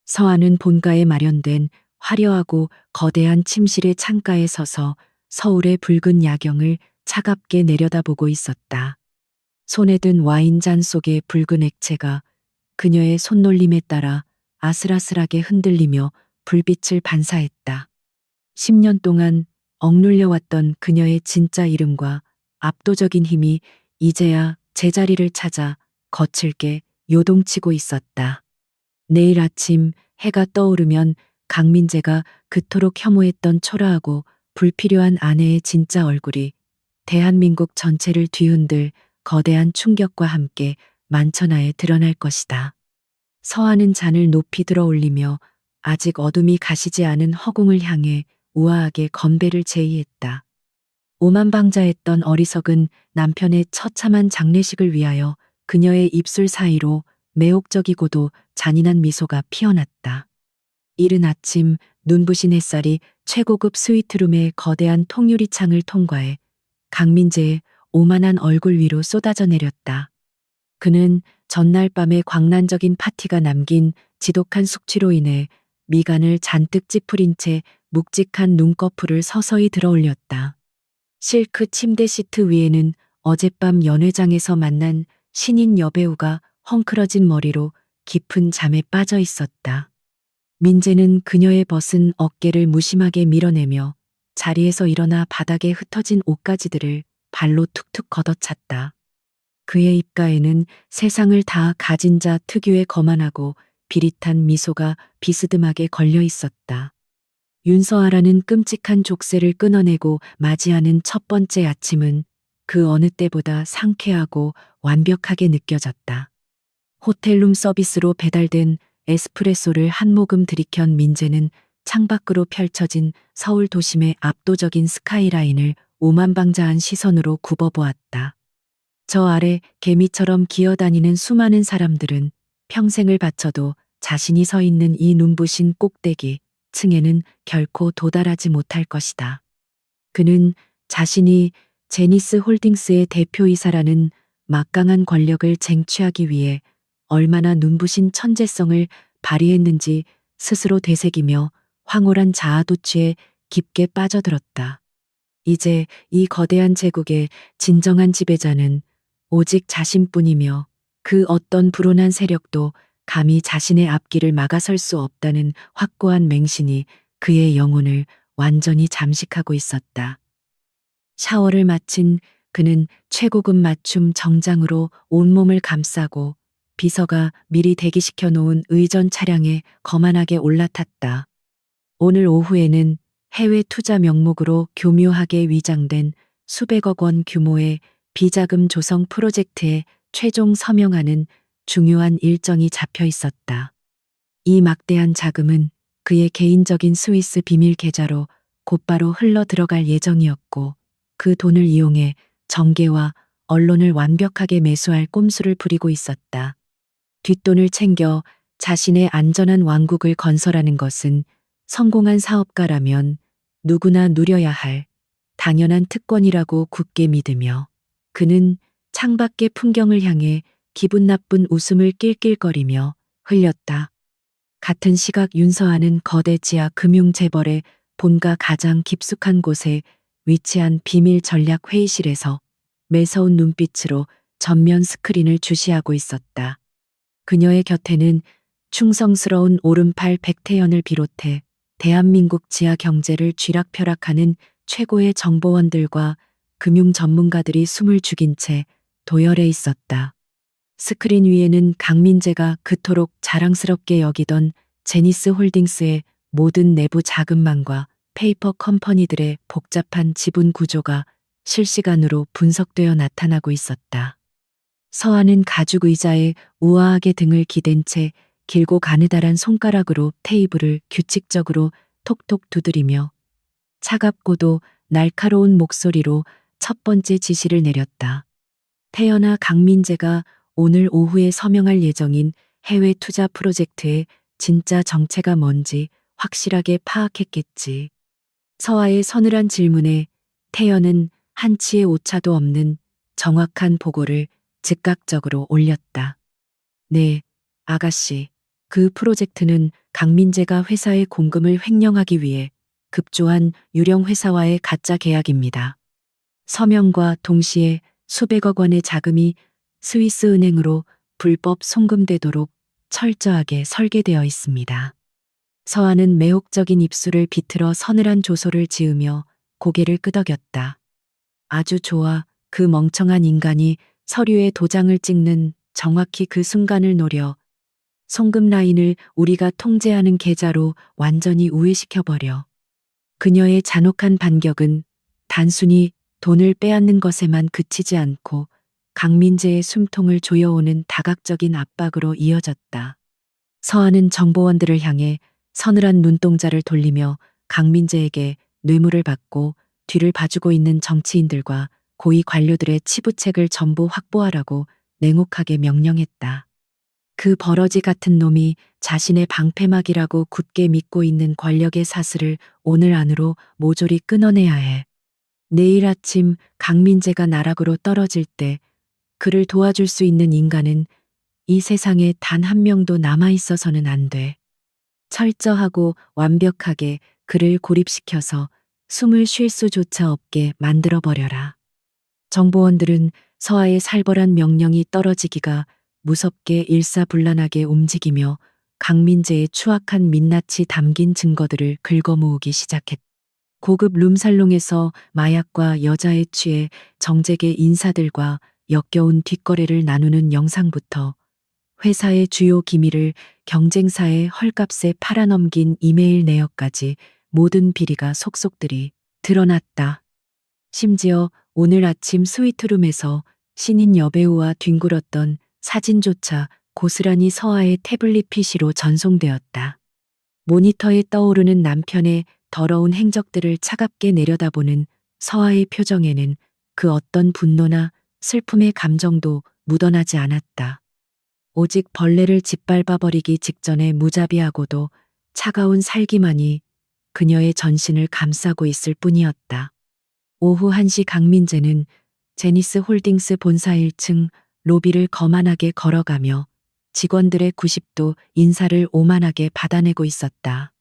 서아는 본가에 마련된 화려하고 거대한 침실의 창가에 서서 서울의 붉은 야경을 차갑게 내려다보고 있었다. 손에 든 와인잔 속의 붉은 액체가 그녀의 손놀림에 따라 아슬아슬하게 흔들리며 불빛을 반사했다. 10년 동안 억눌려왔던 그녀의 진짜 이름과 압도적인 힘이 이제야 제자리를 찾아 거칠게 요동치고 있었다. 내일 아침 해가 떠오르면 강민재가 그토록 혐오했던 초라하고 불필요한 아내의 진짜 얼굴이 대한민국 전체를 뒤흔들 거대한 충격과 함께 만천하에 드러날 것이다. 서아는 잔을 높이 들어 올리며 아직 어둠이 가시지 않은 허공을 향해 우아하게 건배를 제의했다. 오만방자했던 어리석은 남편의 처참한 장례식을 위하여 그녀의 입술 사이로 매혹적이고도 잔인한 미소가 피어났다. 이른 아침 눈부신 햇살이 최고급 스위트룸의 거대한 통유리 창을 통과해 강민재의 오만한 얼굴 위로 쏟아져 내렸다. 그는 전날 밤의 광란적인 파티가 남긴 지독한 숙취로 인해 미간을 잔뜩 찌푸린 채 묵직한 눈꺼풀을 서서히 들어 올렸다. 실크 침대 시트 위에는 어젯밤 연회장에서 만난 신인 여배우가 헝클어진 머리로 깊은 잠에 빠져 있었다. 민재는 그녀의 벗은 어깨를 무심하게 밀어내며 자리에서 일어나 바닥에 흩어진 옷가지들을 발로 툭툭 걷어찼다. 그의 입가에는 세상을 다 가진 자 특유의 거만하고 비릿한 미소가 비스듬하게 걸려 있었다. 윤서아라는 끔찍한 족쇄를 끊어내고 맞이하는 첫 번째 아침은 그 어느 때보다 상쾌하고 완벽하게 느껴졌다. 호텔룸 서비스로 배달된 에스프레소를 한 모금 들이켠 민재는 창밖으로 펼쳐진 서울 도심의 압도적인 스카이라인을 오만방자한 시선으로 굽어보았다. 저 아래 개미처럼 기어다니는 수많은 사람들은 평생을 바쳐도 자신이 서 있는 이 눈부신 꼭대기 층에는 결코 도달하지 못할 것이다. 그는 자신이 제니스 홀딩스의 대표이사라는 막강한 권력을 쟁취하기 위해 얼마나 눈부신 천재성을 발휘했는지 스스로 되새기며 황홀한 자아도취에 깊게 빠져들었다. 이제 이 거대한 제국의 진정한 지배자는 오직 자신뿐이며 그 어떤 불온한 세력도 감히 자신의 앞길을 막아설 수 없다는 확고한 맹신이 그의 영혼을 완전히 잠식하고 있었다. 샤워를 마친 그는 최고급 맞춤 정장으로 온몸을 감싸고 비서가 미리 대기시켜 놓은 의전 차량에 거만하게 올라탔다. 오늘 오후에는 해외 투자 명목으로 교묘하게 위장된 수백억 원 규모의 비자금 조성 프로젝트에 최종 서명하는 중요한 일정이 잡혀 있었다. 이 막대한 자금은 그의 개인적인 스위스 비밀 계좌로 곧바로 흘러 들어갈 예정이었고 그 돈을 이용해 정계와 언론을 완벽하게 매수할 꼼수를 부리고 있었다. 뒷돈을 챙겨 자신의 안전한 왕국을 건설하는 것은 성공한 사업가라면 누구나 누려야 할 당연한 특권이라고 굳게 믿으며 그는 창밖의 풍경을 향해 기분 나쁜 웃음을 낄낄거리며 흘렸다. 같은 시각 윤서아는 거대 지하 금융재벌의 본가 가장 깊숙한 곳에 위치한 비밀 전략 회의실에서 매서운 눈빛으로 전면 스크린을 주시하고 있었다. 그녀의 곁에는 충성스러운 오른팔 백태연을 비롯해 대한민국 지하 경제를 쥐락펴락하는 최고의 정보원들과 금융 전문가들이 숨을 죽인 채 도열해 있었다. 스크린 위에는 강민재가 그토록 자랑스럽게 여기던 제니스 홀딩스의 모든 내부 자금망과 페이퍼 컴퍼니들의 복잡한 지분 구조가 실시간으로 분석되어 나타나고 있었다. 서한은 가죽 의자에 우아하게 등을 기댄 채 길고 가느다란 손가락으로 테이블을 규칙적으로 톡톡 두드리며 차갑고도 날카로운 목소리로 첫 번째 지시를 내렸다. 태연아, 강민재가 오늘 오후에 서명할 예정인 해외 투자 프로젝트의 진짜 정체가 뭔지 확실하게 파악했겠지. 서아의 서늘한 질문에 태연은 한치의 오차도 없는 정확한 보고를 즉각적으로 올렸다. 네, 아가씨. 그 프로젝트는 강민재가 회사의 공금을 횡령하기 위해 급조한 유령 회사와의 가짜 계약입니다. 서명과 동시에 수백억 원의 자금이 스위스 은행으로 불법 송금되도록 철저하게 설계되어 있습니다. 서한은 매혹적인 입술을 비틀어 서늘한 조소를 지으며 고개를 끄덕였다. 아주 좋아. 그 멍청한 인간이 서류에 도장을 찍는 정확히 그 순간을 노려 송금 라인을 우리가 통제하는 계좌로 완전히 우회시켜버려. 그녀의 잔혹한 반격은 단순히 돈을 빼앗는 것에만 그치지 않고 강민재의 숨통을 조여오는 다각적인 압박으로 이어졌다. 서한은 정보원들을 향해 서늘한 눈동자를 돌리며 강민재에게 뇌물을 받고 뒤를 봐주고 있는 정치인들과 고위 관료들의 치부책을 전부 확보하라고 냉혹하게 명령했다. 그 버러지 같은 놈이 자신의 방패막이라고 굳게 믿고 있는 권력의 사슬을 오늘 안으로 모조리 끊어내야 해. 내일 아침 강민재가 나락으로 떨어질 때 그를 도와줄 수 있는 인간은 이 세상에 단 한 명도 남아 있어서는 안 돼. 철저하고 완벽하게 그를 고립시켜서 숨을 쉴 수조차 없게 만들어버려라. 정보원들은 서아의 살벌한 명령이 떨어지기가 무섭게 일사불란하게 움직이며 강민재의 추악한 민낯이 담긴 증거들을 긁어모으기 시작했다. 고급 룸살롱에서 마약과 여자에 취해 정재계 인사들과 역겨운 뒷거래를 나누는 영상부터 회사의 주요 기밀을 경쟁사의 헐값에 팔아넘긴 이메일 내역까지 모든 비리가 속속들이 드러났다. 심지어 오늘 아침 스위트룸에서 신인 여배우와 뒹굴었던 사진조차 고스란히 서아의 태블릿 PC로 전송되었다. 모니터에 떠오르는 남편의 더러운 행적들을 차갑게 내려다보는 서아의 표정에는 그 어떤 분노나 슬픔의 감정도 묻어나지 않았다. 오직 벌레를 짓밟아버리기 직전에 무자비하고도 차가운 살기만이 그녀의 전신을 감싸고 있을 뿐이었다. 오후 1시 강민재는 제니스 홀딩스 본사 1층 로비를 거만하게 걸어가며 직원들의 90도 인사를 오만하게 받아내고 있었다.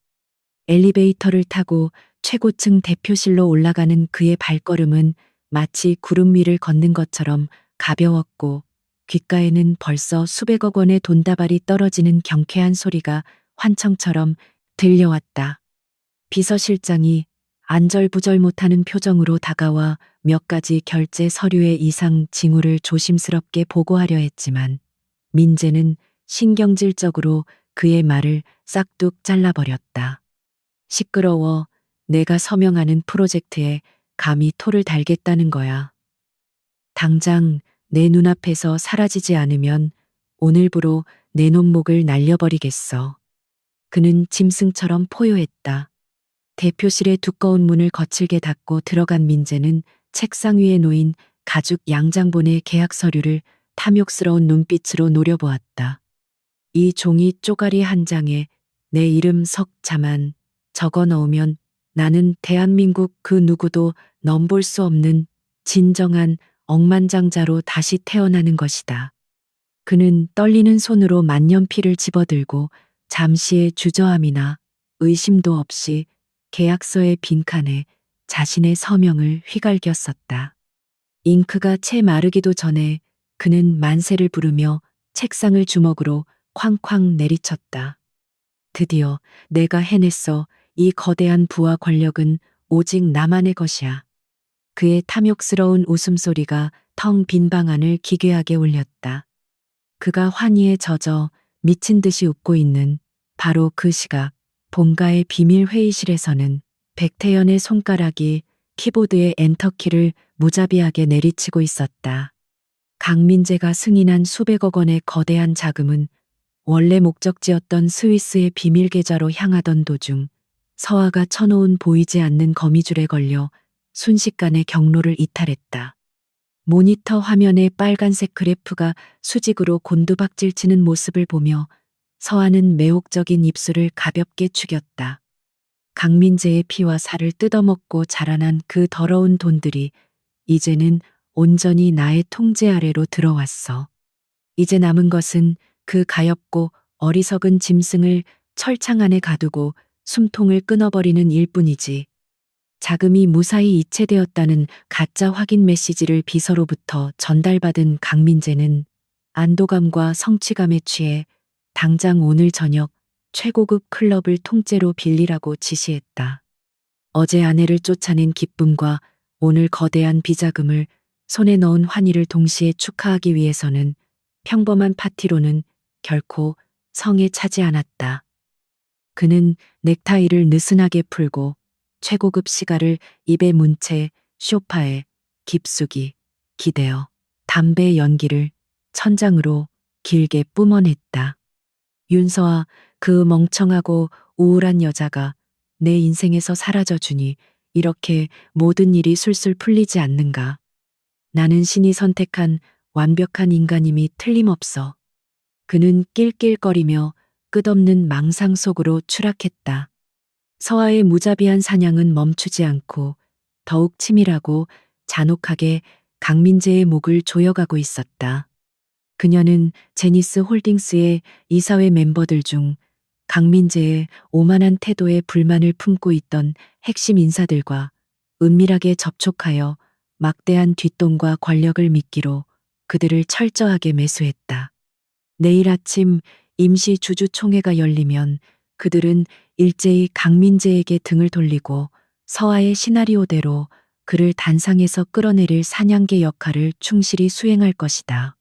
엘리베이터를 타고 최고층 대표실로 올라가는 그의 발걸음은 마치 구름 위를 걷는 것처럼 가벼웠고 귓가에는 벌써 수백억 원의 돈다발이 떨어지는 경쾌한 소리가 환청처럼 들려왔다. 비서실장이 안절부절 못하는 표정으로 다가와 몇 가지 결제 서류의 이상 징후를 조심스럽게 보고하려 했지만 민재는 신경질적으로 그의 말을 싹둑 잘라버렸다. 시끄러워. 내가 서명하는 프로젝트에 감히 토를 달겠다는 거야. 당장 내 눈앞에서 사라지지 않으면 오늘부로 내 논목을 날려버리겠어. 그는 짐승처럼 포효했다. 대표실의 두꺼운 문을 거칠게 닫고 들어간 민재는 책상 위에 놓인 가죽 양장본의 계약 서류를 탐욕스러운 눈빛으로 노려보았다. 이 종이 쪼가리 한 장에 내 이름 석자만 적어 넣으면 나는 대한민국 그 누구도 넘볼 수 없는 진정한 억만장자로 다시 태어나는 것이다. 그는 떨리는 손으로 만년필을 집어들고 잠시의 주저함이나 의심도 없이 계약서의 빈칸에 자신의 서명을 휘갈겼었다. 잉크가 채 마르기도 전에 그는 만세를 부르며 책상을 주먹으로 쾅쾅 내리쳤다. 드디어 내가 해냈어. 이 거대한 부와 권력은 오직 나만의 것이야. 그의 탐욕스러운 웃음소리가 텅 빈 방 안을 기괴하게 울렸다. 그가 환희에 젖어 미친 듯이 웃고 있는 바로 그 시각, 본가의 비밀 회의실에서는 백태연의 손가락이 키보드의 엔터키를 무자비하게 내리치고 있었다. 강민재가 승인한 수백억 원의 거대한 자금은 원래 목적지였던 스위스의 비밀 계좌로 향하던 도중 서아가 쳐놓은 보이지 않는 거미줄에 걸려 순식간에 경로를 이탈했다. 모니터 화면에 빨간색 그래프가 수직으로 곤두박질치는 모습을 보며 서아는 매혹적인 입술을 가볍게 축였다. 강민재의 피와 살을 뜯어먹고 자라난 그 더러운 돈들이 이제는 온전히 나의 통제 아래로 들어왔어. 이제 남은 것은 그 가엾고 어리석은 짐승을 철창 안에 가두고 숨통을 끊어버리는 일뿐이지. 자금이 무사히 이체되었다는 가짜 확인 메시지를 비서로부터 전달받은 강민재는 안도감과 성취감에 취해 당장 오늘 저녁 최고급 클럽을 통째로 빌리라고 지시했다. 어제 아내를 쫓아낸 기쁨과 오늘 거대한 비자금을 손에 넣은 환희를 동시에 축하하기 위해서는 평범한 파티로는 결코 성에 차지 않았다. 그는 넥타이를 느슨하게 풀고 최고급 시가를 입에 문 채 소파에 깊숙이 기대어 담배 연기를 천장으로 길게 뿜어냈다. 윤서아, 그 멍청하고 우울한 여자가 내 인생에서 사라져 주니 이렇게 모든 일이 술술 풀리지 않는가. 나는 신이 선택한 완벽한 인간임이 틀림없어. 그는 낄낄거리며 끝없는 망상 속으로 추락했다. 서아의 무자비한 사냥은 멈추지 않고 더욱 치밀하고 잔혹하게 강민재의 목을 조여가고 있었다. 그녀는 제니스 홀딩스의 이사회 멤버들 중 강민재의 오만한 태도에 불만을 품고 있던 핵심 인사들과 은밀하게 접촉하여 막대한 뒷돈과 권력을 미끼로 그들을 철저하게 매수했다. 내일 아침 임시 주주총회가 열리면 그들은 일제히 강민재에게 등을 돌리고 서아의 시나리오대로 그를 단상에서 끌어내릴 사냥개 역할을 충실히 수행할 것이다.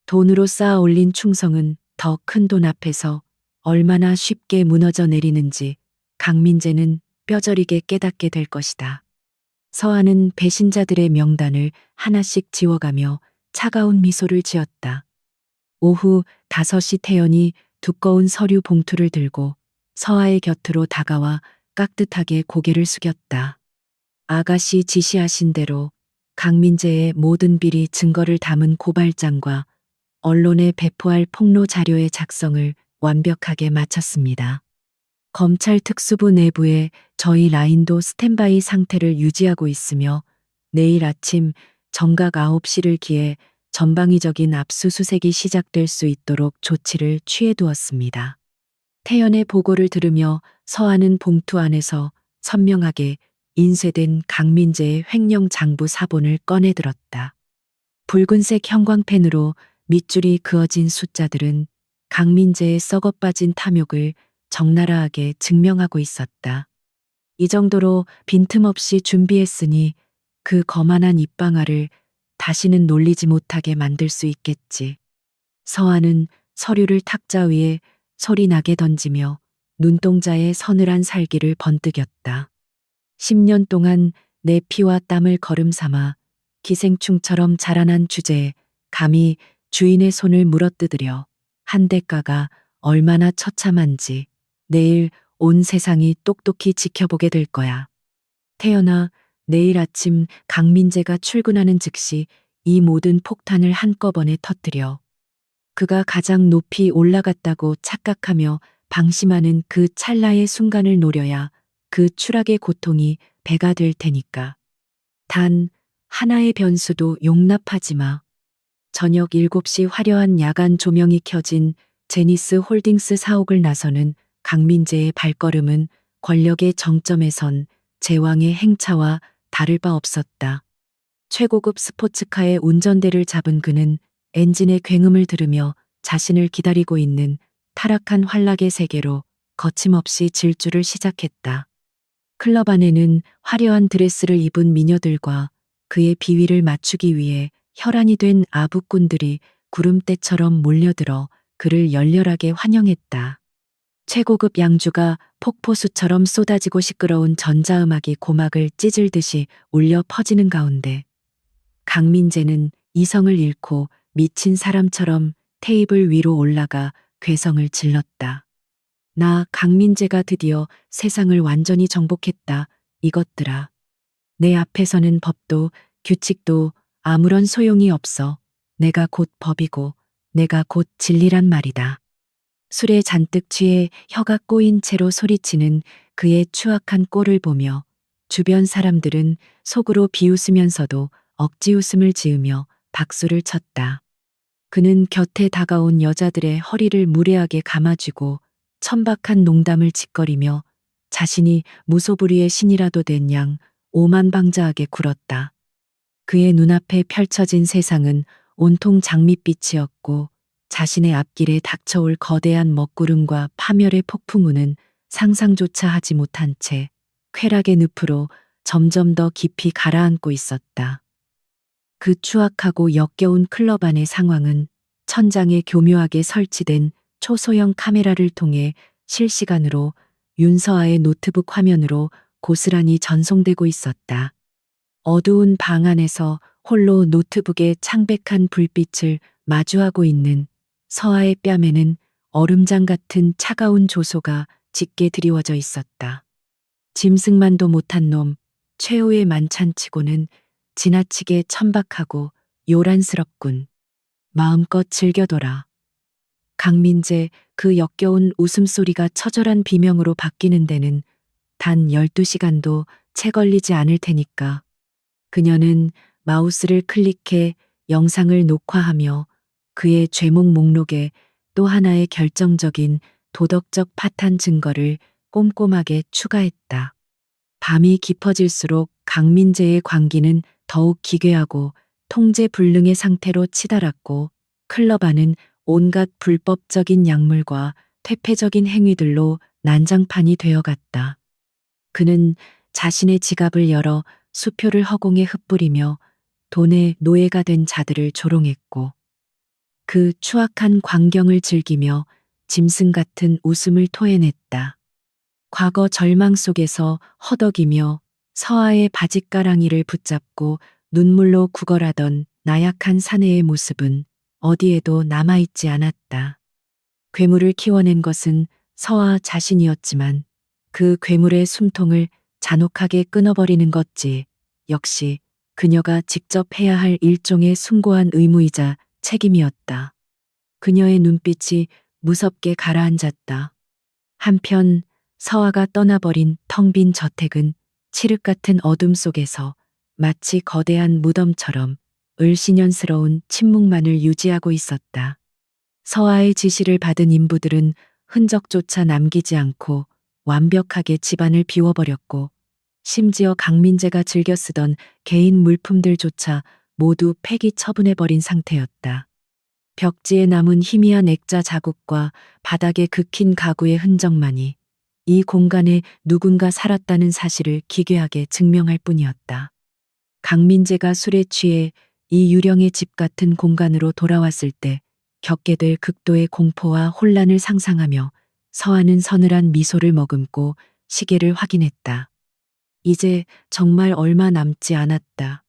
돈으로 쌓아 올린 충성은 더 큰 돈 앞에서 얼마나 쉽게 무너져 내리는지 강민재는 뼈저리게 깨닫게 될 것이다. 서아는 배신자들의 명단을 하나씩 지워가며 차가운 미소를 지었다. 오후 5시 태연이 두꺼운 서류 봉투를 들고 서아의 곁으로 다가와 깍듯하게 고개를 숙였다. 아가씨 지시하신 대로 강민재의 모든 비리 증거를 담은 고발장과 언론에 배포할 폭로 자료의 작성을 완벽하게 마쳤습니다. 검찰 특수부 내부에 저희 라인도 스탠바이 상태를 유지하고 있으며 내일 아침 정각 9시를 기해 전방위적인 압수수색이 시작될 수 있도록 조치를 취해두었습니다. 태연의 보고를 들으며 서아는 봉투 안에서 선명하게 인쇄된 강민재의 횡령 장부 사본을 꺼내들었다. 붉은색 형광펜으로 밑줄이 그어진 숫자들은 강민재의 썩어빠진 탐욕을 적나라하게 증명하고 있었다. 이 정도로 빈틈없이 준비했으니 그 거만한 입방아를 다시는 놀리지 못하게 만들 수 있겠지. 서아는 서류를 탁자 위에 소리나게 던지며 눈동자에 서늘한 살기를 번뜩였다. 10년 동안 내 피와 땀을 거름삼아 기생충처럼 자라난 주제에 감히 주인의 손을 물어뜯으려 한 대가가 얼마나 처참한지 내일 온 세상이 똑똑히 지켜보게 될 거야. 태연아, 내일 아침 강민재가 출근하는 즉시 이 모든 폭탄을 한꺼번에 터뜨려. 그가 가장 높이 올라갔다고 착각하며 방심하는 그 찰나의 순간을 노려야 그 추락의 고통이 배가 될 테니까. 단 하나의 변수도 용납하지 마. 저녁 7시 화려한 야간 조명이 켜진 제니스 홀딩스 사옥을 나서는 강민재의 발걸음은 권력의 정점에 선 제왕의 행차와 다를 바 없었다. 최고급 스포츠카의 운전대를 잡은 그는 엔진의 굉음을 들으며 자신을 기다리고 있는 타락한 환락의 세계로 거침없이 질주를 시작했다. 클럽 안에는 화려한 드레스를 입은 미녀들과 그의 비위를 맞추기 위해 혈안이 된 아부꾼들이 구름대처럼 몰려들어 그를 열렬하게 환영했다. 최고급 양주가 폭포수처럼 쏟아지고 시끄러운 전자음악이 고막을 찢을듯이 울려 퍼지는 가운데 강민재는 이성을 잃고 미친 사람처럼 테이블 위로 올라가 괴성을 질렀다. 나 강민재가 드디어 세상을 완전히 정복했다. 이것들아. 내 앞에서는 법도 규칙도 아무런 소용이 없어. 내가 곧 법이고 내가 곧 진리란 말이다. 술에 잔뜩 취해 혀가 꼬인 채로 소리치는 그의 추악한 꼴을 보며 주변 사람들은 속으로 비웃으면서도 억지 웃음을 지으며 박수를 쳤다. 그는 곁에 다가온 여자들의 허리를 무례하게 감아쥐고 천박한 농담을 짓거리며 자신이 무소불위의 신이라도 된 양 오만방자하게 굴었다. 그의 눈앞에 펼쳐진 세상은 온통 장밋빛이었고 자신의 앞길에 닥쳐올 거대한 먹구름과 파멸의 폭풍우는 상상조차 하지 못한 채 쾌락의 늪으로 점점 더 깊이 가라앉고 있었다. 그 추악하고 역겨운 클럽 안의 상황은 천장에 교묘하게 설치된 초소형 카메라를 통해 실시간으로 윤서아의 노트북 화면으로 고스란히 전송되고 있었다. 어두운 방 안에서 홀로 노트북의 창백한 불빛을 마주하고 있는 서아의 뺨에는 얼음장 같은 차가운 조소가 짙게 드리워져 있었다. 짐승만도 못한 놈, 최후의 만찬치고는 지나치게 천박하고 요란스럽군. 마음껏 즐겨둬라. 강민재 그 역겨운 웃음소리가 처절한 비명으로 바뀌는 데는 단 12시간도 채 걸리지 않을 테니까. 그녀는 마우스를 클릭해 영상을 녹화하며 그의 죄목 목록에 또 하나의 결정적인 도덕적 파탄 증거를 꼼꼼하게 추가했다. 밤이 깊어질수록 강민재의 광기는 더욱 기괴하고 통제불능의 상태로 치달았고 클럽 안은 온갖 불법적인 약물과 퇴폐적인 행위들로 난장판이 되어갔다. 그는 자신의 지갑을 열어 수표를 허공에 흩뿌리며 돈의 노예가 된 자들을 조롱했고 그 추악한 광경을 즐기며 짐승 같은 웃음을 토해냈다. 과거 절망 속에서 허덕이며 서아의 바짓가랑이를 붙잡고 눈물로 구걸하던 나약한 사내의 모습은 어디에도 남아있지 않았다. 괴물을 키워낸 것은 서아 자신이었지만 그 괴물의 숨통을 잔혹하게 끊어버리는 것지 역시 그녀가 직접 해야 할 일종의 숭고한 의무이자 책임이었다. 그녀의 눈빛이 무섭게 가라앉았다. 한편 서아가 떠나버린 텅 빈 저택은 칠흑 같은 어둠 속에서 마치 거대한 무덤처럼 을씨년스러운 침묵만을 유지하고 있었다. 서아의 지시를 받은 인부들은 흔적조차 남기지 않고 완벽하게 집안을 비워버렸고 심지어 강민재가 즐겨 쓰던 개인 물품들조차 모두 폐기 처분해버린 상태였다. 벽지에 남은 희미한 액자 자국과 바닥에 긁힌 가구의 흔적만이 이 공간에 누군가 살았다는 사실을 기괴하게 증명할 뿐이었다. 강민재가 술에 취해 이 유령의 집 같은 공간으로 돌아왔을 때 겪게 될 극도의 공포와 혼란을 상상하며 서아는 서늘한 미소를 머금고 시계를 확인했다. 이제 정말 얼마 남지 않았다.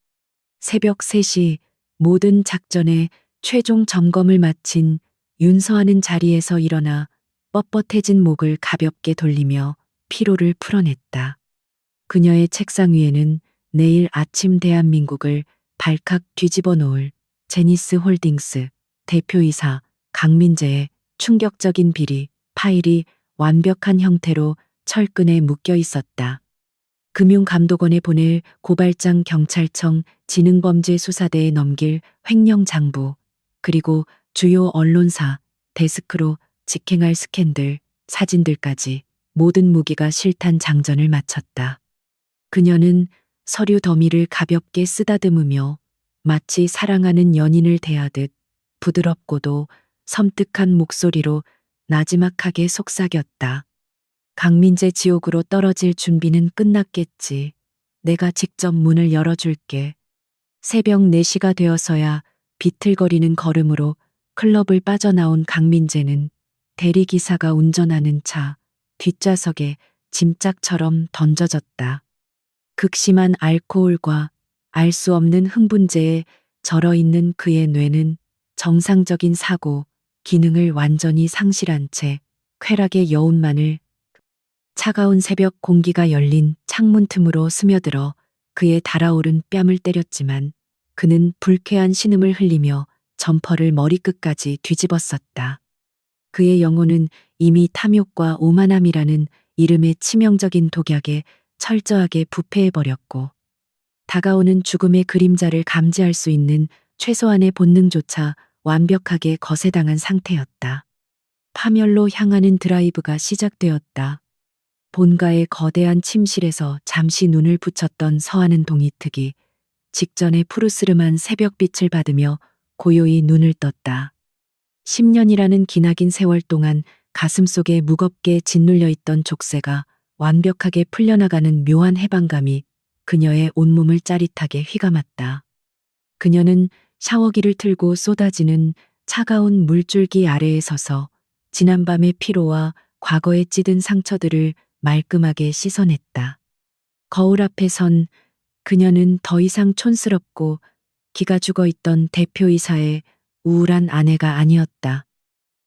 새벽 3시 모든 작전의 최종 점검을 마친 윤서아는 자리에서 일어나 뻣뻣해진 목을 가볍게 돌리며 피로를 풀어냈다. 그녀의 책상 위에는 내일 아침 대한민국을 발칵 뒤집어 놓을 제니스 홀딩스 대표이사 강민재의 충격적인 비리 파일이 완벽한 형태로 철근에 묶여 있었다. 금융감독원에 보낼 고발장 경찰청 지능범죄수사대에 넘길 횡령장부 그리고 주요 언론사 데스크로 직행할 스캔들, 사진들까지 모든 무기가 실탄 장전을 마쳤다. 그녀는 서류 더미를 가볍게 쓰다듬으며 마치 사랑하는 연인을 대하듯 부드럽고도 섬뜩한 목소리로 나지막하게 속삭였다. 강민재 지옥으로 떨어질 준비는 끝났겠지. 내가 직접 문을 열어줄게. 새벽 4시가 되어서야 비틀거리는 걸음으로 클럽을 빠져나온 강민재는 대리기사가 운전하는 차 뒷좌석에 짐짝처럼 던져졌다. 극심한 알코올과 알 수 없는 흥분제에 절어있는 그의 뇌는 정상적인 사고 기능을 완전히 상실한 채 쾌락의 여운만을 차가운 새벽 공기가 열린 창문 틈으로 스며들어 그의 달아오른 뺨을 때렸지만 그는 불쾌한 신음을 흘리며 점퍼를 머리끝까지 뒤집었었다. 그의 영혼은 이미 탐욕과 오만함이라는 이름의 치명적인 독약에 철저하게 부패해버렸고 다가오는 죽음의 그림자를 감지할 수 있는 최소한의 본능조차 완벽하게 거세당한 상태였다. 파멸로 향하는 드라이브가 시작되었다. 본가의 거대한 침실에서 잠시 눈을 붙였던 서하는 동이특이 직전의 푸르스름한 새벽빛을 받으며 고요히 눈을 떴다. 10년이라는 기나긴 세월 동안 가슴속에 무겁게 짓눌려 있던 족쇄가 완벽하게 풀려나가는 묘한 해방감이 그녀의 온몸을 짜릿하게 휘감았다. 그녀는 샤워기를 틀고 쏟아지는 차가운 물줄기 아래에 서서 지난밤의 피로와 과거에 찌든 상처들을 말끔하게 씻어냈다. 거울 앞에 선 그녀는 더 이상 촌스럽고 기가 죽어 있던 대표이사의 우울한 아내가 아니었다.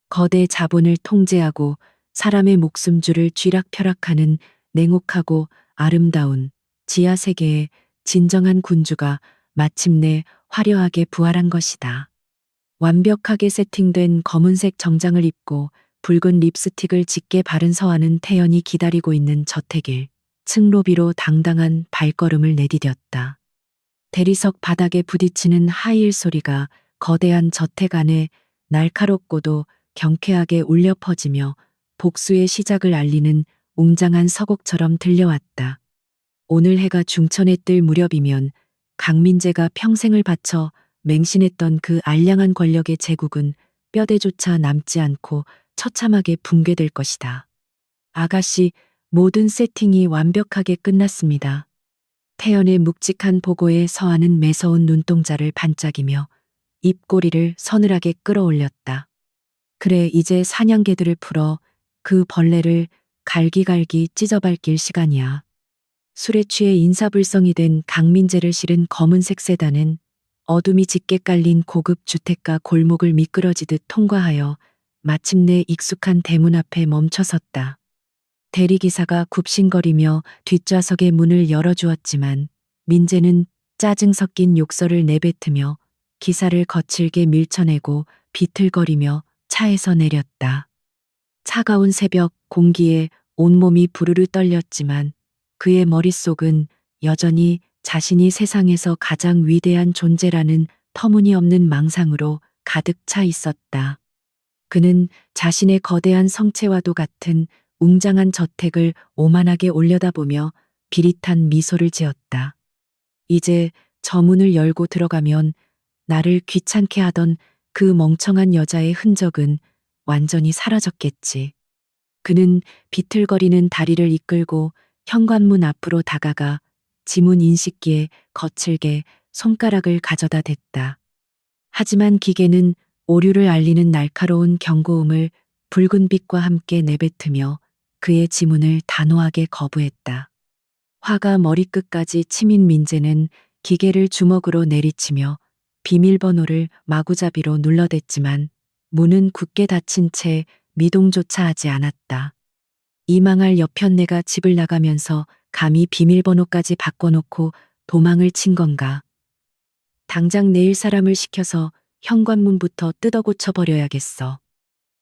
거대 자본을 통제하고 사람의 목숨줄을 쥐락펴락하는 냉혹하고 아름다운 지하 세계의 진정한 군주가 마침내 화려하게 부활한 것이다. 완벽하게 세팅된 검은색 정장을 입고 붉은 립스틱을 짙게 바른 서하는 태연히 기다리고 있는 저택일 층로비로 당당한 발걸음을 내디뎠다. 대리석 바닥에 부딪히는 하이힐 소리가 거대한 저택 안에 날카롭고도 경쾌하게 울려 퍼지며 복수의 시작을 알리는 웅장한 서곡처럼 들려왔다. 오늘 해가 중천에 뜰 무렵이면 강민재가 평생을 바쳐 맹신했던 그 알량한 권력의 제국은 뼈대조차 남지 않고 처참하게 붕괴될 것이다. 아가씨, 모든 세팅이 완벽하게 끝났습니다. 태연의 묵직한 보고에 서하는 매서운 눈동자를 반짝이며 입꼬리를 서늘하게 끌어올렸다. 그래, 이제 사냥개들을 풀어 그 벌레를 갈기갈기 찢어밟길 시간이야. 술에 취해 인사불성이 된 강민재를 실은 검은색 세단은 어둠이 짙게 깔린 고급 주택가 골목을 미끄러지듯 통과하여 마침내 익숙한 대문 앞에 멈춰섰다. 대리기사가 굽신거리며 뒷좌석의 문을 열어주었지만 민재는 짜증 섞인 욕설을 내뱉으며 기사를 거칠게 밀쳐내고 비틀거리며 차에서 내렸다. 차가운 새벽 공기에 온몸이 부르르 떨렸지만 그의 머릿속은 여전히 자신이 세상에서 가장 위대한 존재라는 터무니없는 망상으로 가득 차 있었다. 그는 자신의 거대한 성체와도 같은 웅장한 저택을 오만하게 올려다보며 비릿한 미소를 지었다. 이제 저 문을 열고 들어가면 나를 귀찮게 하던 그 멍청한 여자의 흔적은 완전히 사라졌겠지. 그는 비틀거리는 다리를 이끌고 현관문 앞으로 다가가 지문 인식기에 거칠게 손가락을 가져다 댔다. 하지만 기계는 오류를 알리는 날카로운 경고음을 붉은 빛과 함께 내뱉으며 그의 지문을 단호하게 거부했다. 화가 머리끝까지 치민 민재는 기계를 주먹으로 내리치며 비밀번호를 마구잡이로 눌러댔지만 문은 굳게 닫힌 채 미동조차 하지 않았다. 이 망할 여편네가 집을 나가면서 감히 비밀번호까지 바꿔놓고 도망을 친 건가. 당장 내일 사람을 시켜서 현관문부터 뜯어 고쳐버려야겠어.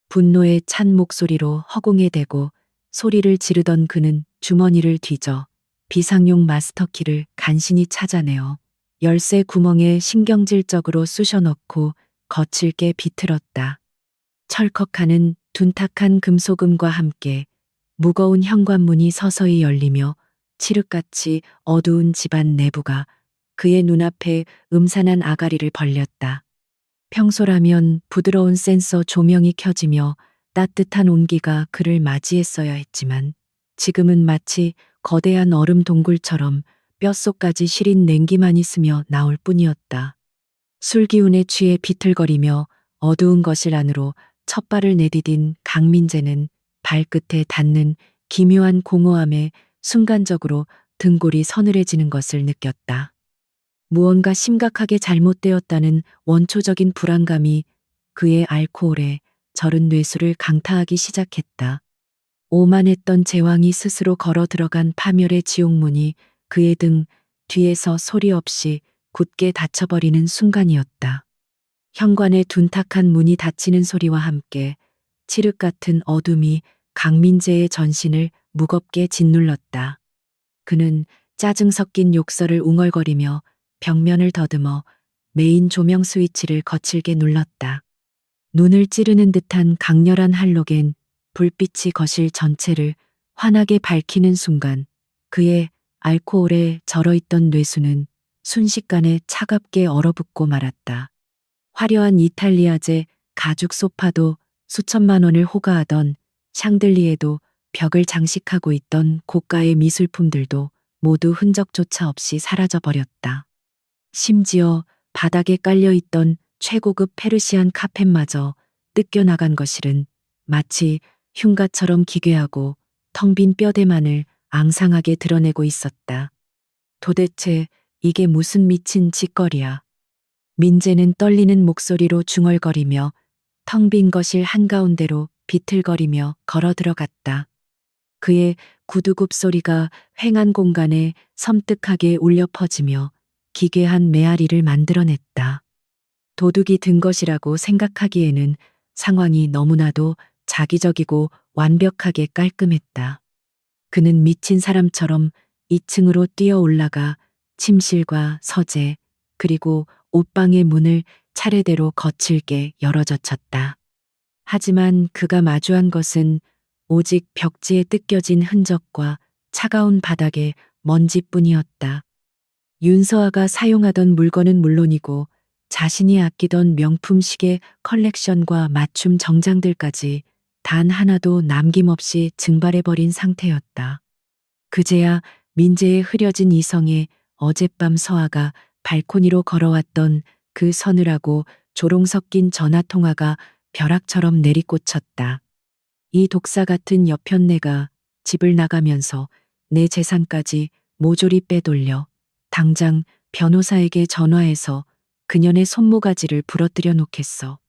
분노에 찬 목소리로 허공에 대고 소리를 지르던 그는 주머니를 뒤져 비상용 마스터키를 간신히 찾아내어 열쇠 구멍에 신경질적으로 쑤셔 넣고 거칠게 비틀었다. 철컥하는 둔탁한 금속음과 함께 무거운 현관문이 서서히 열리며 칠흑같이 어두운 집안 내부가 그의 눈앞에 음산한 아가리를 벌렸다. 평소라면 부드러운 센서 조명이 켜지며 따뜻한 온기가 그를 맞이했어야 했지만 지금은 마치 거대한 얼음 동굴처럼 뼛속까지 시린 냉기만 있으며 나올 뿐이었다. 술기운에 취해 비틀거리며 어두운 거실 안으로 첫 발을 내디딘 강민재는 발끝에 닿는 기묘한 공허함에 순간적으로 등골이 서늘해지는 것을 느꼈다. 무언가 심각하게 잘못되었다는 원초적인 불안감이 그의 알코올에 절은 뇌수를 강타하기 시작했다. 오만했던 제왕이 스스로 걸어 들어간 파멸의 지옥문이 그의 등 뒤에서 소리 없이 굳게 닫혀버리는 순간이었다. 현관의 둔탁한 문이 닫히는 소리와 함께 칠흑 같은 어둠이 강민재의 전신을 무겁게 짓눌렀다. 그는 짜증 섞인 욕설을 웅얼거리며 벽면을 더듬어 메인 조명 스위치를 거칠게 눌렀다. 눈을 찌르는 듯한 강렬한 할로겐 불빛이 거실 전체를 환하게 밝히는 순간 그의 알코올에 절어있던 뇌수는 순식간에 차갑게 얼어붙고 말았다. 화려한 이탈리아제 가죽 소파도 수천만 원을 호가하던 샹들리에도 벽을 장식하고 있던 고가의 미술품들도 모두 흔적조차 없이 사라져버렸다. 심지어 바닥에 깔려있던 최고급 페르시안 카펫마저 뜯겨나간 거실은 마치 흉가처럼 기괴하고 텅 빈 뼈대만을 앙상하게 드러내고 있었다. 도대체 이게 무슨 미친 짓거리야. 민재는 떨리는 목소리로 중얼거리며 텅 빈 거실 한가운데로 비틀거리며 걸어 들어갔다. 그의 구두굽 소리가 휑한 공간에 섬뜩하게 울려 퍼지며 기괴한 메아리를 만들어냈다. 도둑이 든 것이라고 생각하기에는 상황이 너무나도 자기적이고 완벽하게 깔끔했다. 그는 미친 사람처럼 2층으로 뛰어 올라가 침실과 서재 그리고 옷방의 문을 차례대로 거칠게 열어젖혔다. 하지만 그가 마주한 것은 오직 벽지에 뜯겨진 흔적과 차가운 바닥의 먼지뿐이었다. 윤서아가 사용하던 물건은 물론이고 자신이 아끼던 명품 시계 컬렉션과 맞춤 정장들까지 단 하나도 남김없이 증발해버린 상태였다. 그제야 민재의 흐려진 이성에 어젯밤 서아가 발코니로 걸어왔던 그 서늘하고 조롱 섞인 전화통화가 벼락처럼 내리꽂혔다. 이 독사 같은 여편네가 집을 나가면서 내 재산까지 모조리 빼돌려 당장 변호사에게 전화해서 그년의 손모가지를 부러뜨려 놓겠어.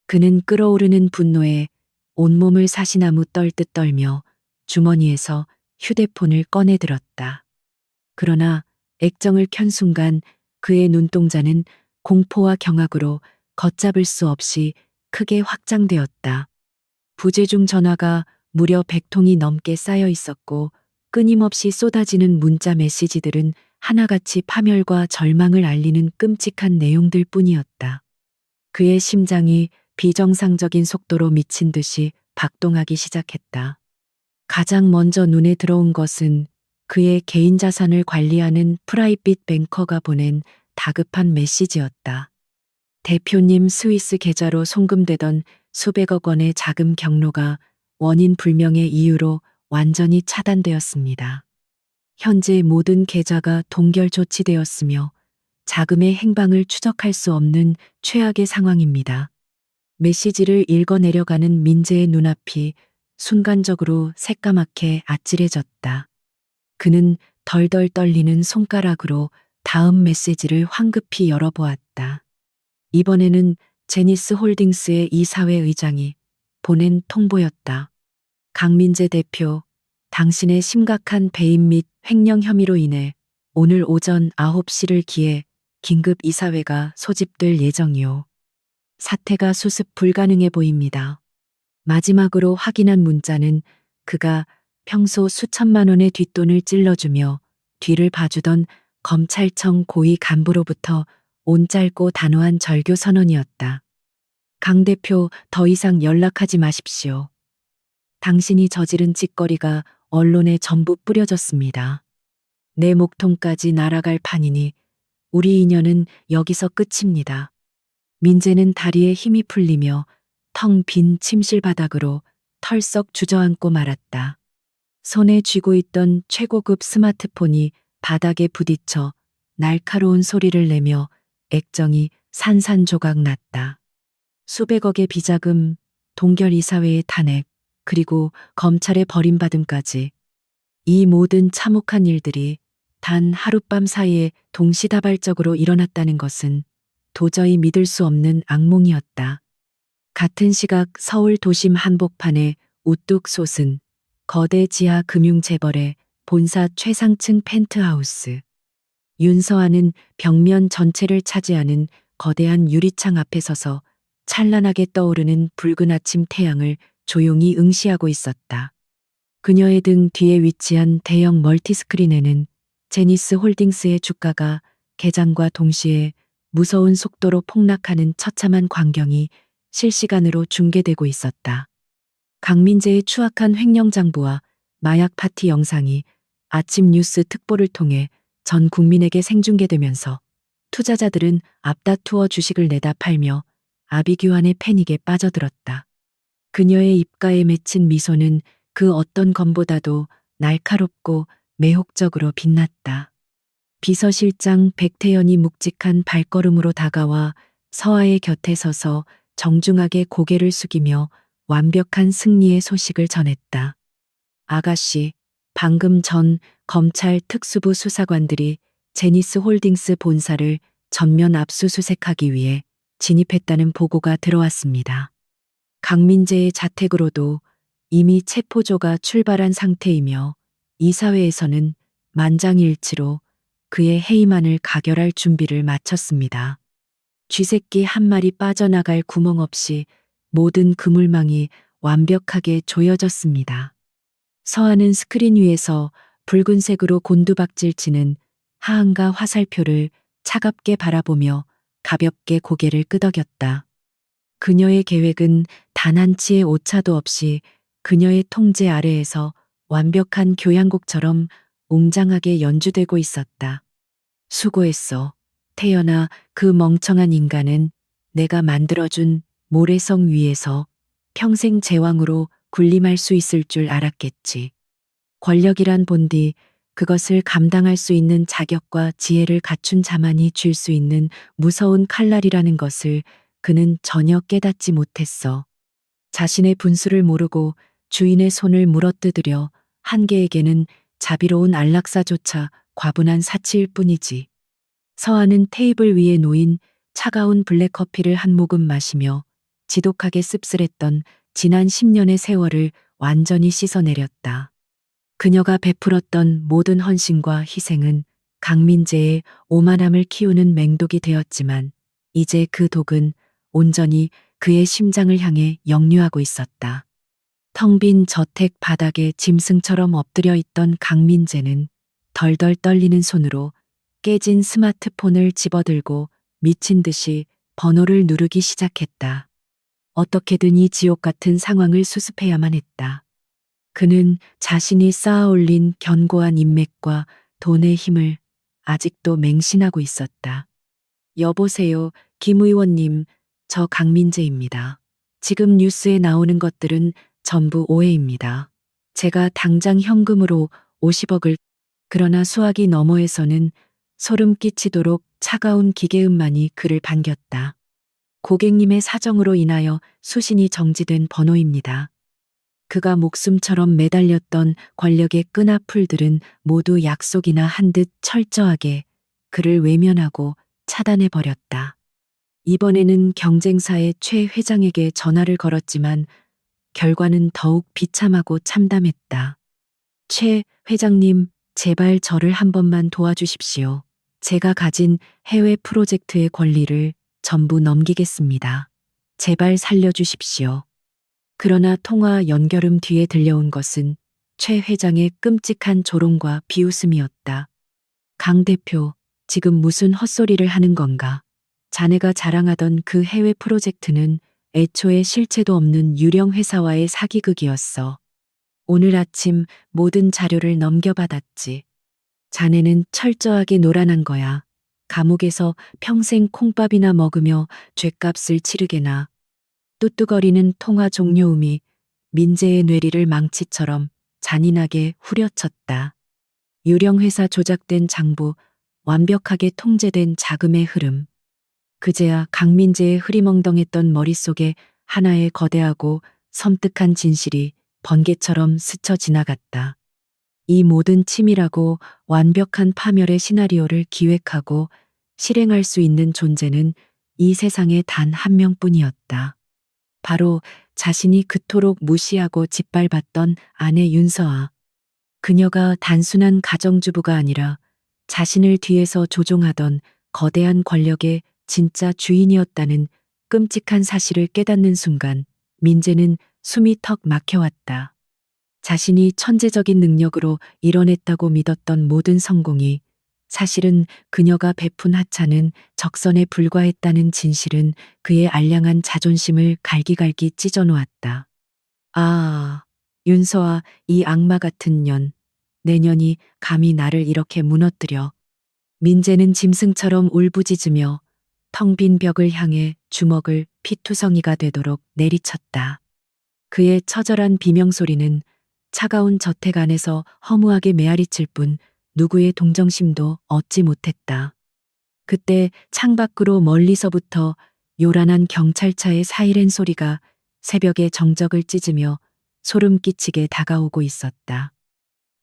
그는 끓어오르는 분노에 온몸을 사시나무 떨듯 떨며 주머니에서 휴대폰을 꺼내들었다. 그러나 액정을 켠 순간 그의 눈동자는 공포와 경악으로 걷잡을 수 없이 크게 확장되었다. 부재중 전화가 무려 100통이 넘게 쌓여 있었고 끊임없이 쏟아지는 문자 메시지들은 하나같이 파멸과 절망을 알리는 끔찍한 내용들 뿐이었다. 그의 심장이 비정상적인 속도로 미친 듯이 박동하기 시작했다. 가장 먼저 눈에 들어온 것은 그의 개인 자산을 관리하는 프라이빗 뱅커가 보낸 다급한 메시지였다. 대표님 스위스 계좌로 송금되던 수백억 원의 자금 경로가 원인 불명의 이유로 완전히 차단되었습니다. 현재 모든 계좌가 동결 조치되었으며 자금의 행방을 추적할 수 없는 최악의 상황입니다. 메시지를 읽어내려가는 민재의 눈앞이 순간적으로 새까맣게 아찔해졌다. 그는 덜덜 떨리는 손가락으로 다음 메시지를 황급히 열어보았다. 이번에는 제니스 홀딩스의 이사회 의장이 보낸 통보였다. 강민재 대표, 당신의 심각한 배임 및 횡령 혐의로 인해 오늘 오전 9시를 기해 긴급 이사회가 소집될 예정이오. 사태가 수습 불가능해 보입니다. 마지막으로 확인한 문자는 그가 평소 수천만 원의 뒷돈을 찔러주며 뒤를 봐주던 검찰청 고위 간부로부터 온 짧고 단호한 절교 선언이었다. 강 대표, 더 이상 연락하지 마십시오. 당신이 저지른 짓거리가 언론에 전부 뿌려졌습니다. 내 목통까지 날아갈 판이니 우리 인연은 여기서 끝입니다. 민재는 다리에 힘이 풀리며 텅 빈 침실 바닥으로 털썩 주저앉고 말았다. 손에 쥐고 있던 최고급 스마트폰이 바닥에 부딪혀 날카로운 소리를 내며 액정이 산산조각 났다. 수백억의 비자금, 동결 이사회의 탄핵, 그리고 검찰의 버림받음까지 이 모든 참혹한 일들이 단 하룻밤 사이에 동시다발적으로 일어났다는 것은 도저히 믿을 수 없는 악몽이었다. 같은 시각 서울 도심 한복판에 우뚝 솟은 거대 지하 금융재벌의 본사 최상층 펜트하우스. 윤서아는 벽면 전체를 차지하는 거대한 유리창 앞에 서서 찬란하게 떠오르는 붉은 아침 태양을 조용히 응시하고 있었다. 그녀의 등 뒤에 위치한 대형 멀티스크린에는 제니스 홀딩스의 주가가 개장과 동시에 무서운 속도로 폭락하는 처참한 광경이 실시간으로 중계되고 있었다. 강민재의 추악한 횡령장부와 마약 파티 영상이 아침 뉴스 특보를 통해 전 국민에게 생중계되면서 투자자들은 앞다투어 주식을 내다 팔며 아비규환의 패닉에 빠져들었다. 그녀의 입가에 맺힌 미소는 그 어떤 검보다도 날카롭고 매혹적으로 빛났다. 비서실장 백태연이 묵직한 발걸음으로 다가와 서아의 곁에 서서 정중하게 고개를 숙이며 완벽한 승리의 소식을 전했다. 아가씨, 방금 전 검찰 특수부 수사관들이 제니스 홀딩스 본사를 전면 압수수색하기 위해 진입했다는 보고가 들어왔습니다. 강민재의 자택으로도 이미 체포조가 출발한 상태이며 이사회에서는 만장일치로 그의 해임안을 가결할 준비를 마쳤습니다. 쥐새끼 한 마리 빠져나갈 구멍 없이 모든 그물망이 완벽하게 조여졌습니다. 서아는 스크린 위에서 붉은색으로 곤두박질치는 하한가 화살표를 차갑게 바라보며 가볍게 고개를 끄덕였다. 그녀의 계획은 단 한 치의 오차도 없이 그녀의 통제 아래에서 완벽한 교향곡처럼 웅장하게 연주되고 있었다. 수고했어. 태연아, 그 멍청한 인간은 내가 만들어준 모래성 위에서 평생 제왕으로 군림할 수 있을 줄 알았겠지. 권력이란 본디 그것을 감당할 수 있는 자격과 지혜를 갖춘 자만이 쥘 수 있는 무서운 칼날이라는 것을 그는 전혀 깨닫지 못했어. 자신의 분수를 모르고 주인의 손을 물어뜯으려 한 개에게는 자비로운 안락사조차 과분한 사치일 뿐이지. 서아는 테이블 위에 놓인 차가운 블랙커피를 한 모금 마시며 지독하게 씁쓸했던 지난 10년의 세월을 완전히 씻어내렸다. 그녀가 베풀었던 모든 헌신과 희생은 강민재의 오만함을 키우는 맹독이 되었지만 이제 그 독은 온전히 그의 심장을 향해 역류하고 있었다. 텅 빈 저택 바닥에 짐승처럼 엎드려 있던 강민재는 덜덜 떨리는 손으로 깨진 스마트폰을 집어들고 미친 듯이 번호를 누르기 시작했다. 어떻게든 이 지옥 같은 상황을 수습해야만 했다. 그는 자신이 쌓아올린 견고한 인맥과 돈의 힘을 아직도 맹신하고 있었다. 여보세요, 김 의원님, 저 강민재입니다. 지금 뉴스에 나오는 것들은 전부 오해입니다. 제가 당장 현금으로 50억을, 그러나 수화기 너머에서는 소름 끼치도록 차가운 기계음만이 그를 반겼다. 고객님의 사정으로 인하여 수신이 정지된 번호입니다. 그가 목숨처럼 매달렸던 권력의 끈앞풀들은 모두 약속이나 한 듯 철저하게 그를 외면하고 차단해버렸다. 이번에는 경쟁사의 최 회장에게 전화를 걸었지만 결과는 더욱 비참하고 참담했다. 최 회장님, 제발 저를 한 번만 도와주십시오. 제가 가진 해외 프로젝트의 권리를 전부 넘기겠습니다. 제발 살려주십시오. 그러나 통화 연결음 뒤에 들려온 것은 최 회장의 끔찍한 조롱과 비웃음이었다. 강 대표, 지금 무슨 헛소리를 하는 건가? 자네가 자랑하던 그 해외 프로젝트는 애초에 실체도 없는 유령 회사와의 사기극이었어. 오늘 아침 모든 자료를 넘겨받았지. 자네는 철저하게 노란한 거야. 감옥에서 평생 콩밥이나 먹으며 죗값을 치르게나. 뚜뚜거리는 통화 종료음이 민재의 뇌리를 망치처럼 잔인하게 후려쳤다. 유령회사 조작된 장부, 완벽하게 통제된 자금의 흐름. 그제야 강민재의 흐리멍덩했던 머릿속에 하나의 거대하고 섬뜩한 진실이 번개처럼 스쳐 지나갔다. 이 모든 치밀하고 완벽한 파멸의 시나리오를 기획하고 실행할 수 있는 존재는 이 세상에 단 한 명뿐이었다. 바로 자신이 그토록 무시하고 짓밟았던 아내 윤서아. 그녀가 단순한 가정주부가 아니라 자신을 뒤에서 조종하던 거대한 권력의 진짜 주인이었다는 끔찍한 사실을 깨닫는 순간 민재는 숨이 턱 막혀왔다. 자신이 천재적인 능력으로 이뤄냈다고 믿었던 모든 성공이 사실은 그녀가 베푼 하찮은 적선에 불과했다는 진실은 그의 알량한 자존심을 갈기갈기 찢어놓았다. 아, 윤서아, 이 악마 같은 년. 내 년이 감히 나를 이렇게 무너뜨려. 민재는 짐승처럼 울부짖으며 텅 빈 벽을 향해 주먹을 피투성이가 되도록 내리쳤다. 그의 처절한 비명소리는 차가운 저택 안에서 허무하게 메아리칠 뿐 누구의 동정심도 얻지 못했다. 그때 창밖으로 멀리서부터 요란한 경찰차의 사이렌 소리가 새벽의 정적을 찢으며 소름 끼치게 다가오고 있었다.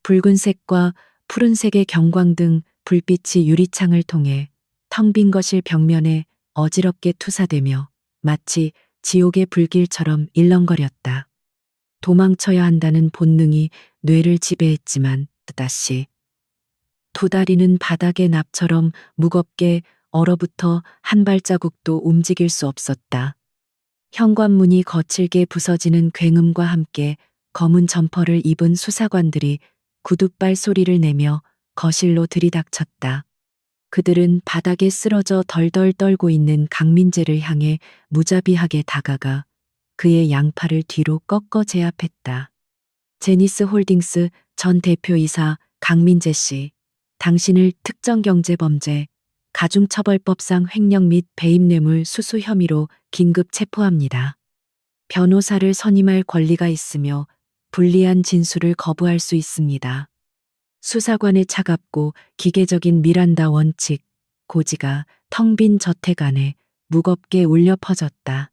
붉은색과 푸른색의 경광등 불빛이 유리창을 통해 텅 빈 거실 벽면에 어지럽게 투사되며 마치 지옥의 불길처럼 일렁거렸다. 도망쳐야 한다는 본능이 뇌를 지배했지만 또다시 두 다리는 바닥의 납처럼 무겁게 얼어붙어 한 발자국도 움직일 수 없었다. 현관문이 거칠게 부서지는 굉음과 함께 검은 점퍼를 입은 수사관들이 구둣발 소리를 내며 거실로 들이닥쳤다. 그들은 바닥에 쓰러져 덜덜 떨고 있는 강민재를 향해 무자비하게 다가가 그의 양팔을 뒤로 꺾어 제압했다. 제니스 홀딩스 전 대표이사 강민재 씨, 당신을 특정경제범죄, 가중처벌법상 횡령 및 배임뇌물 수수 혐의로 긴급 체포합니다. 변호사를 선임할 권리가 있으며 불리한 진술을 거부할 수 있습니다. 수사관의 차갑고 기계적인 미란다 원칙, 고지가 텅 빈 저택 안에 무겁게 울려 퍼졌다.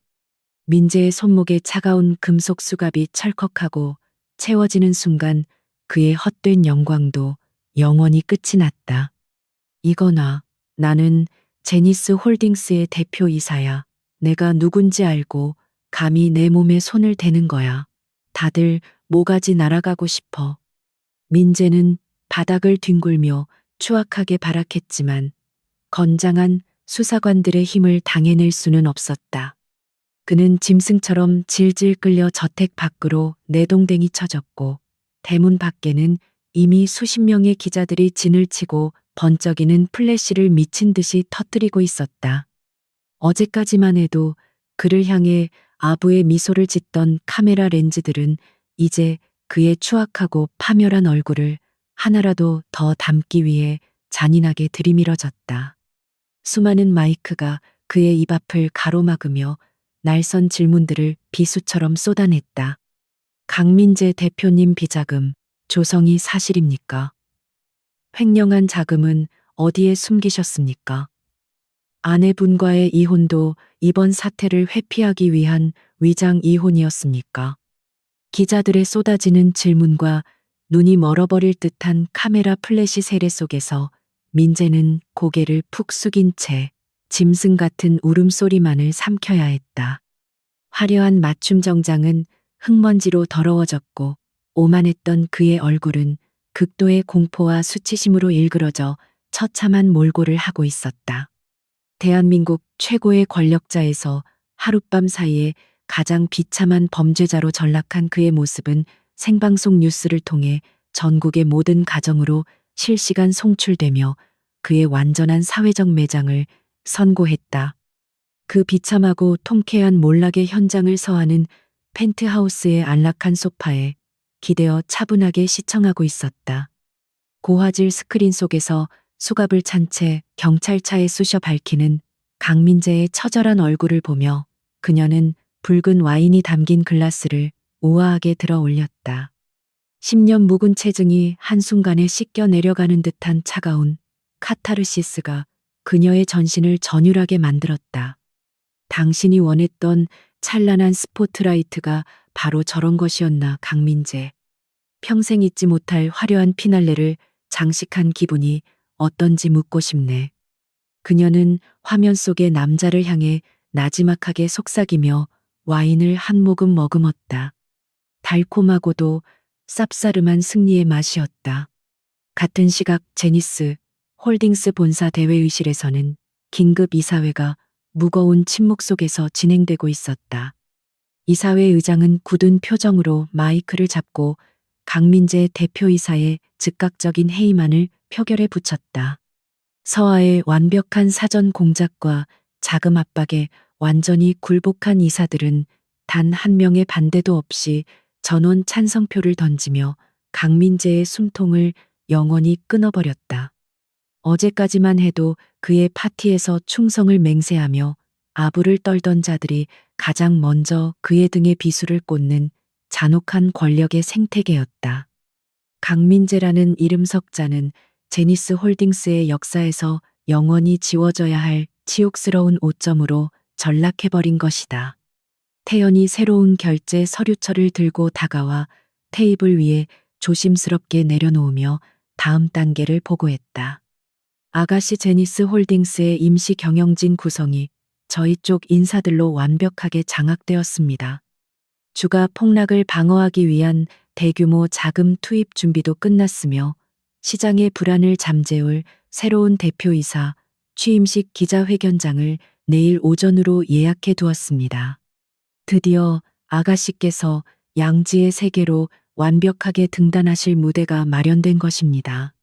민재의 손목에 차가운 금속 수갑이 찰컥하고 채워지는 순간 그의 헛된 영광도 영원히 끝이 났다. 이거나 나는 제니스 홀딩스의 대표이사야. 내가 누군지 알고 감히 내 몸에 손을 대는 거야. 다들 모가지 날아가고 싶어. 민재는 바닥을 뒹굴며 추악하게 발악했지만 건장한 수사관들의 힘을 당해낼 수는 없었다. 그는 짐승처럼 질질 끌려 저택 밖으로 내동댕이 쳐졌고 대문 밖에는 이미 수십 명의 기자들이 진을 치고 번쩍이는 플래시를 미친 듯이 터뜨리고 있었다. 어제까지만 해도 그를 향해 아부의 미소를 짓던 카메라 렌즈들은 이제 그의 추악하고 파멸한 얼굴을 하나라도 더 담기 위해 잔인하게 들이밀어졌다. 수많은 마이크가 그의 입 앞을 가로막으며 날선 질문들을 비수처럼 쏟아냈다. 강민재 대표님 비자금, 조성이 사실입니까? 횡령한 자금은 어디에 숨기셨습니까? 아내분과의 이혼도 이번 사태를 회피하기 위한 위장 이혼이었습니까? 기자들의 쏟아지는 질문과 눈이 멀어버릴 듯한 카메라 플래시 세례 속에서 민재는 고개를 푹 숙인 채 짐승 같은 울음소리만을 삼켜야 했다. 화려한 맞춤 정장은 흙먼지로 더러워졌고 오만했던 그의 얼굴은 극도의 공포와 수치심으로 일그러져 처참한 몰골을 하고 있었다. 대한민국 최고의 권력자에서 하룻밤 사이에 가장 비참한 범죄자로 전락한 그의 모습은 생방송 뉴스를 통해 전국의 모든 가정으로 실시간 송출되며 그의 완전한 사회적 매장을 선고했다. 그 비참하고 통쾌한 몰락의 현장을 서하는 펜트하우스의 안락한 소파에 기대어 차분하게 시청하고 있었다. 고화질 스크린 속에서 수갑을 찬 채 경찰차에 쑤셔 밝히는 강민재의 처절한 얼굴을 보며 그녀는 붉은 와인이 담긴 글라스를 우아하게 들어 올렸다. 10년 묵은 체증이 한순간에 씻겨 내려가는 듯한 차가운 카타르시스가 그녀의 전신을 전율하게 만들었다. 당신이 원했던 찬란한 스포트라이트가 바로 저런 것이었나, 강민재. 평생 잊지 못할 화려한 피날레를 장식한 기분이 어떤지 묻고 싶네. 그녀는 화면 속의 남자를 향해 나지막하게 속삭이며 와인을 한 모금 머금었다. 달콤하고도 쌉싸름한 승리의 맛이었다. 같은 시각 제니스 홀딩스 본사 대회의실에서는 긴급 이사회가 무거운 침묵 속에서 진행되고 있었다. 이사회 의장은 굳은 표정으로 마이크를 잡고 강민재 대표이사의 즉각적인 해임안을 표결에 붙였다. 서하의 완벽한 사전 공작과 자금 압박에 완전히 굴복한 이사들은 단 한 명의 반대도 없이 전원 찬성표를 던지며 강민재의 숨통을 영원히 끊어버렸다. 어제까지만 해도 그의 파티에서 충성을 맹세하며 아부를 떨던 자들이 가장 먼저 그의 등에 비수를 꽂는 잔혹한 권력의 생태계였다. 강민재라는 이름 석자는 제니스 홀딩스의 역사에서 영원히 지워져야 할 치욕스러운 오점으로 전락해버린 것이다. 태연이 새로운 결제 서류처를 들고 다가와 테이블 위에 조심스럽게 내려놓으며 다음 단계를 보고했다. 아가씨 제니스 홀딩스의 임시 경영진 구성이 저희 쪽 인사들로 완벽하게 장악되었습니다. 주가 폭락을 방어하기 위한 대규모 자금 투입 준비도 끝났으며 시장의 불안을 잠재울 새로운 대표이사 취임식 기자회견장을 내일 오전으로 예약해 두었습니다. 드디어 아가씨께서 양지의 세계로 완벽하게 등단하실 무대가 마련된 것입니다.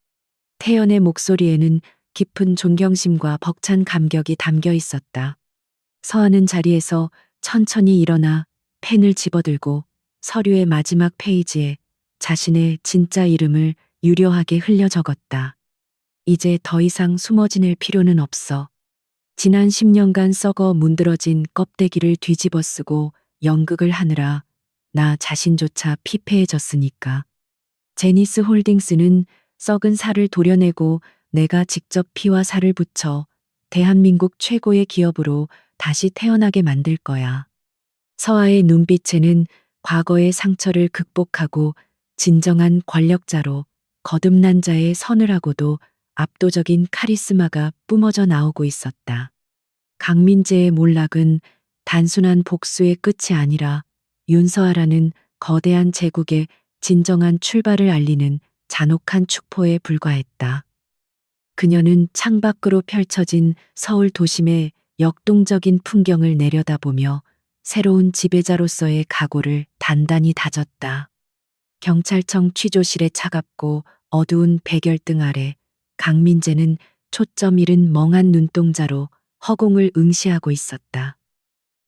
태연의 목소리에는 깊은 존경심과 벅찬 감격이 담겨 있었다. 서하는 자리에서 천천히 일어나 펜을 집어들고 서류의 마지막 페이지에 자신의 진짜 이름을 유려하게 흘려 적었다. 이제 더 이상 숨어 지낼 필요는 없어. 지난 10년간 썩어 문드러진 껍데기를 뒤집어 쓰고 연극을 하느라 나 자신조차 피폐해졌으니까. 제니스 홀딩스는 썩은 살을 도려내고 내가 직접 피와 살을 붙여 대한민국 최고의 기업으로 다시 태어나게 만들 거야. 서하의 눈빛에는 과거의 상처를 극복하고 진정한 권력자로 거듭난 자의 서늘하고도 압도적인 카리스마가 뿜어져 나오고 있었다. 강민재의 몰락은 단순한 복수의 끝이 아니라 윤서아라는 거대한 제국의 진정한 출발을 알리는 잔혹한 축포에 불과했다. 그녀는 창밖으로 펼쳐진 서울 도심의 역동적인 풍경을 내려다보며 새로운 지배자로서의 각오를 단단히 다졌다. 경찰청 취조실의 차갑고 어두운 백열등 아래 강민재는 초점 잃은 멍한 눈동자로 허공을 응시하고 있었다.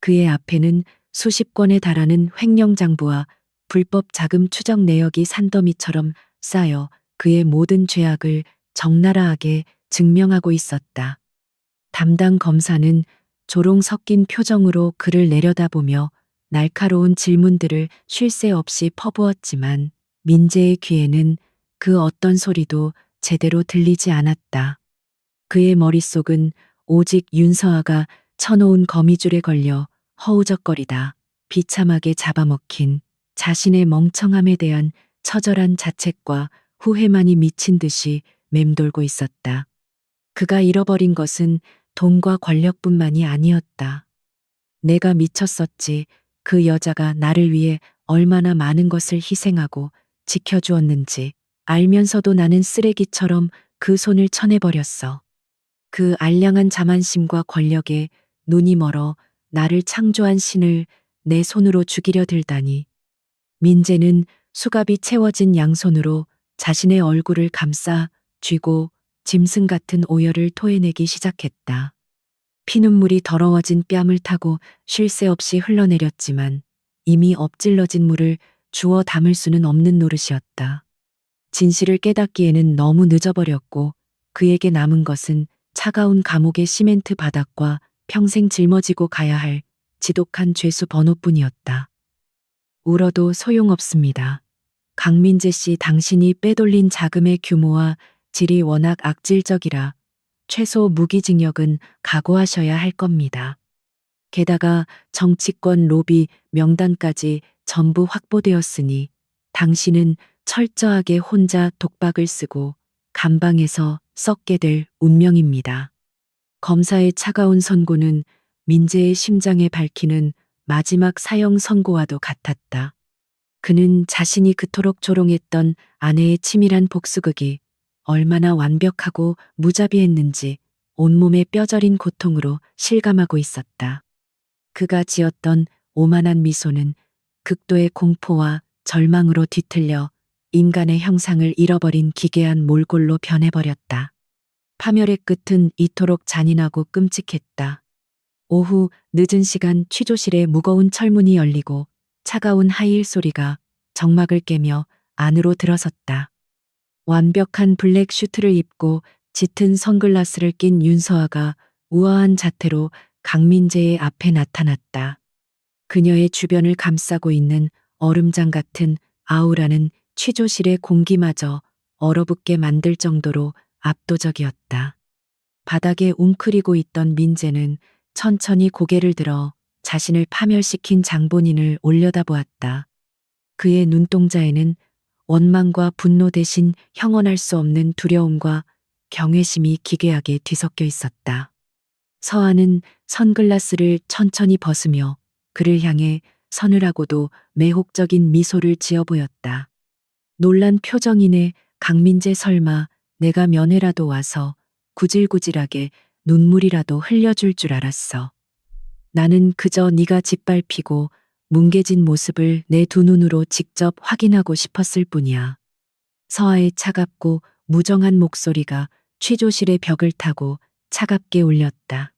그의 앞에는 수십 건에 달하는 횡령장부와 불법 자금 추적 내역이 산더미처럼 쌓여 그의 모든 죄악을 적나라하게 증명하고 있었다. 담당 검사는 조롱 섞인 표정으로 그를 내려다보며 날카로운 질문들을 쉴 새 없이 퍼부었지만 민재의 귀에는 그 어떤 소리도 제대로 들리지 않았다. 그의 머릿속은 오직 윤서아가 쳐놓은 거미줄에 걸려 허우적거리다 비참하게 잡아먹힌 자신의 멍청함에 대한 처절한 자책과 후회만이 미친 듯이 맴돌고 있었다. 그가 잃어버린 것은 돈과 권력뿐만이 아니었다. 내가 미쳤었지. 그 여자가 나를 위해 얼마나 많은 것을 희생하고 지켜주었는지 알면서도 나는 쓰레기처럼 그 손을 쳐내버렸어. 그 알량한 자만심과 권력에 눈이 멀어 나를 창조한 신을 내 손으로 죽이려 들다니. 민재는 수갑이 채워진 양손으로 자신의 얼굴을 감싸 쥐고 짐승 같은 오열을 토해내기 시작했다. 피눈물이 더러워진 뺨을 타고 쉴 새 없이 흘러내렸지만 이미 엎질러진 물을 주워 담을 수는 없는 노릇이었다. 진실을 깨닫기에는 너무 늦어버렸고 그에게 남은 것은 차가운 감옥의 시멘트 바닥과 평생 짊어지고 가야 할 지독한 죄수 번호뿐이었다. 울어도 소용없습니다. 강민재 씨, 당신이 빼돌린 자금의 규모와 질이 워낙 악질적이라 최소 무기징역은 각오하셔야 할 겁니다. 게다가 정치권 로비 명단까지 전부 확보되었으니 당신은 철저하게 혼자 독박을 쓰고 감방에서 썩게 될 운명입니다. 검사의 차가운 선고는 민재의 심장에 밝히는 마지막 사형 선고와도 같았다. 그는 자신이 그토록 조롱했던 아내의 치밀한 복수극이 얼마나 완벽하고 무자비했는지 온몸에 뼈저린 고통으로 실감하고 있었다. 그가 지었던 오만한 미소는 극도의 공포와 절망으로 뒤틀려 인간의 형상을 잃어버린 기괴한 몰골로 변해버렸다. 파멸의 끝은 이토록 잔인하고 끔찍했다. 오후 늦은 시간 취조실에 무거운 철문이 열리고 차가운 하이힐 소리가 정막을 깨며 안으로 들어섰다. 완벽한 블랙 슈트를 입고 짙은 선글라스를 낀 윤서아가 우아한 자태로 강민재의 앞에 나타났다. 그녀의 주변을 감싸고 있는 얼음장 같은 아우라는 취조실의 공기마저 얼어붙게 만들 정도로 압도적이었다. 바닥에 웅크리고 있던 민재는 천천히 고개를 들어 자신을 파멸시킨 장본인을 올려다보았다. 그의 눈동자에는 원망과 분노 대신 형언할 수 없는 두려움과 경외심이 기괴하게 뒤섞여 있었다. 서아는 선글라스를 천천히 벗으며 그를 향해 서늘하고도 매혹적인 미소를 지어 보였다. 놀란 표정이네. 강민재, 설마 내가 면회라도 와서 구질구질하게 눈물이라도 흘려줄 줄 알았어. 나는 그저 네가 짓밟히고 뭉개진 모습을 내 두 눈으로 직접 확인하고 싶었을 뿐이야. 서아의 차갑고 무정한 목소리가 취조실의 벽을 타고 차갑게 울렸다.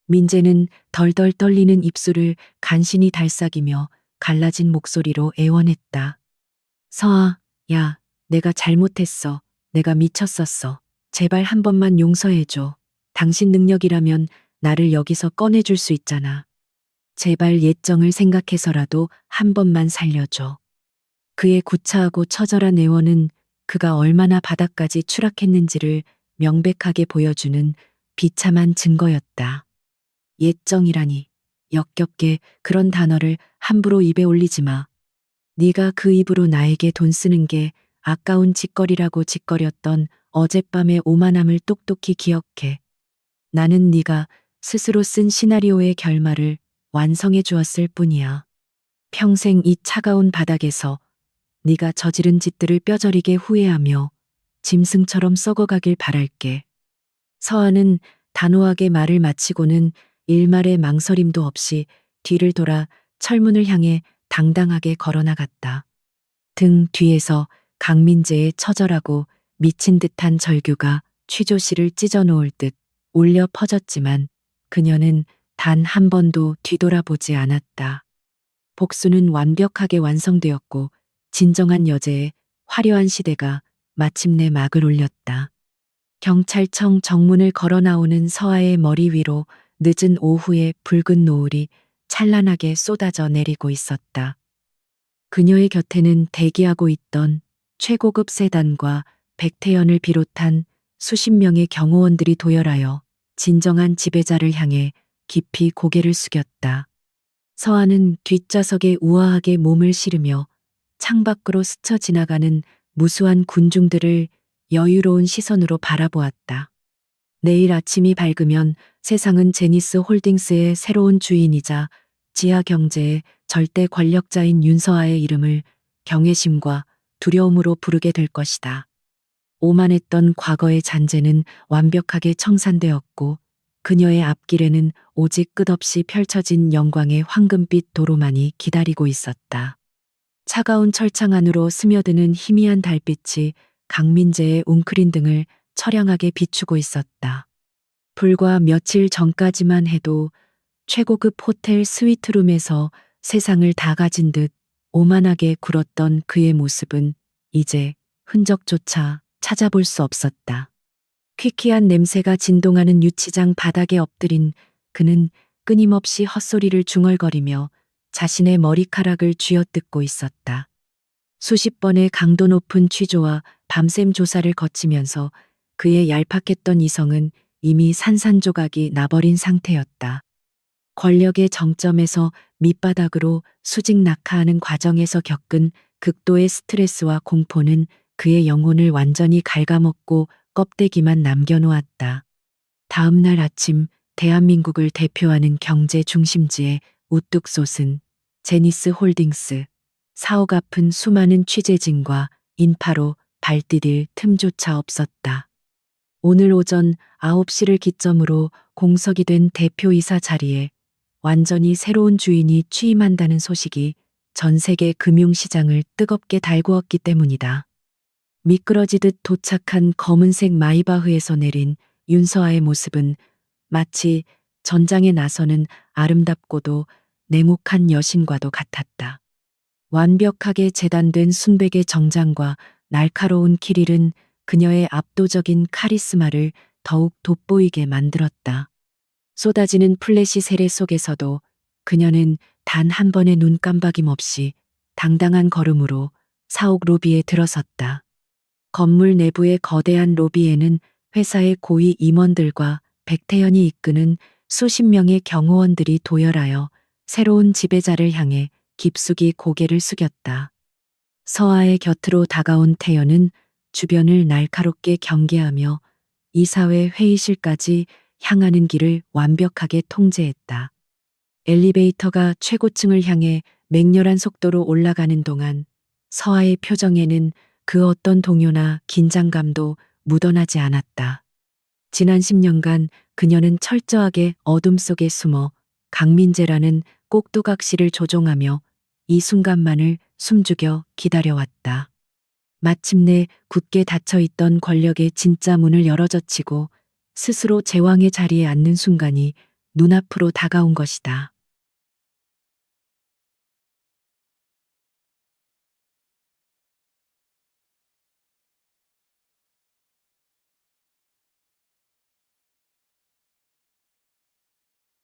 민재는 덜덜 떨리는 입술을 간신히 달싹이며 갈라진 목소리로 애원했다. 서아, 야, 내가 잘못했어. 내가 미쳤었어. 제발 한 번만 용서해줘. 당신 능력이라면 나를 여기서 꺼내줄 수 있잖아. 제발 예정을 생각해서라도 한 번만 살려줘. 그의 구차하고 처절한 애원은 그가 얼마나 바닥까지 추락했는지를 명백하게 보여주는 비참한 증거였다. 예정이라니, 역겹게 그런 단어를 함부로 입에 올리지 마. 네가 그 입으로 나에게 돈 쓰는 게 아까운 짓거리라고 짓거렸던 어젯밤의 오만함을 똑똑히 기억해. 나는 네가 스스로 쓴 시나리오의 결말을 완성해 주었을 뿐이야. 평생 이 차가운 바닥에서 네가 저지른 짓들을 뼈저리게 후회하며 짐승처럼 썩어가길 바랄게. 서아는 단호하게 말을 마치고는 일말의 망설임도 없이 뒤를 돌아 철문을 향해 당당하게 걸어나갔다. 등 뒤에서 강민재의 처절하고 미친 듯한 절규가 취조실을 찢어놓을 듯 울려 퍼졌지만 그녀는 단 한 번도 뒤돌아보지 않았다. 복수는 완벽하게 완성되었고 진정한 여제의 화려한 시대가 마침내 막을 올렸다. 경찰청 정문을 걸어 나오는 서아의 머리 위로 늦은 오후의 붉은 노을이 찬란하게 쏟아져 내리고 있었다. 그녀의 곁에는 대기하고 있던 최고급 세단과 백태연을 비롯한 수십 명의 경호원들이 도열하여 진정한 지배자를 향해 깊이 고개를 숙였다. 서아는 뒷좌석에 우아하게 몸을 실으며 창밖으로 스쳐 지나가는 무수한 군중들을 여유로운 시선으로 바라보았다. 내일 아침이 밝으면 세상은 제니스 홀딩스의 새로운 주인이자 지하 경제의 절대 권력자인 윤서아의 이름을 경외심과 두려움으로 부르게 될 것이다. 오만했던 과거의 잔재는 완벽하게 청산되었고 그녀의 앞길에는 오직 끝없이 펼쳐진 영광의 황금빛 도로만이 기다리고 있었다. 차가운 철창 안으로 스며드는 희미한 달빛이 강민재의 웅크린 등을 처량하게 비추고 있었다. 불과 며칠 전까지만 해도 최고급 호텔 스위트룸에서 세상을 다 가진 듯 오만하게 굴었던 그의 모습은 이제 흔적조차 찾아볼 수 없었다. 퀴퀴한 냄새가 진동하는 유치장 바닥에 엎드린 그는 끊임없이 헛소리를 중얼거리며 자신의 머리카락을 쥐어뜯고 있었다. 수십 번의 강도 높은 취조와 밤샘 조사를 거치면서 그의 얄팍했던 이성은 이미 산산조각이 나버린 상태였다. 권력의 정점에서 밑바닥으로 수직 낙하하는 과정에서 겪은 극도의 스트레스와 공포는 그의 영혼을 완전히 갉아먹고 껍데기만 남겨놓았다. 다음 날 아침 대한민국을 대표하는 경제 중심지에 우뚝 솟은 제니스 홀딩스. 사옥 앞은 수많은 취재진과 인파로 발디딜 틈조차 없었다. 오늘 오전 9시를 기점으로 공석이 된 대표이사 자리에 완전히 새로운 주인이 취임한다는 소식이 전 세계 금융시장을 뜨겁게 달구었기 때문이다. 미끄러지듯 도착한 검은색 마이바흐에서 내린 윤서아의 모습은 마치 전장에 나서는 아름답고도 냉혹한 여신과도 같았다. 완벽하게 재단된 순백의 정장과 날카로운 키릴은 그녀의 압도적인 카리스마를 더욱 돋보이게 만들었다. 쏟아지는 플래시 세례 속에서도 그녀는 단 한 번의 눈 깜박임 없이 당당한 걸음으로 사옥 로비에 들어섰다. 건물 내부의 거대한 로비에는 회사의 고위 임원들과 백태현이 이끄는 수십 명의 경호원들이 도열하여 새로운 지배자를 향해 깊숙이 고개를 숙였다. 서아의 곁으로 다가온 태연은 주변을 날카롭게 경계하며 이사회 회의실까지 향하는 길을 완벽하게 통제했다. 엘리베이터가 최고층을 향해 맹렬한 속도로 올라가는 동안 서아의 표정에는 그 어떤 동요나 긴장감도 묻어나지 않았다. 지난 10년간 그녀는 철저하게 어둠 속에 숨어 강민재라는 꼭두각시를 조종하며 이 순간만을 숨죽여 기다려왔다. 마침내 굳게 닫혀있던 권력의 진짜 문을 열어젖히고 스스로 제왕의 자리에 앉는 순간이 눈앞으로 다가온 것이다.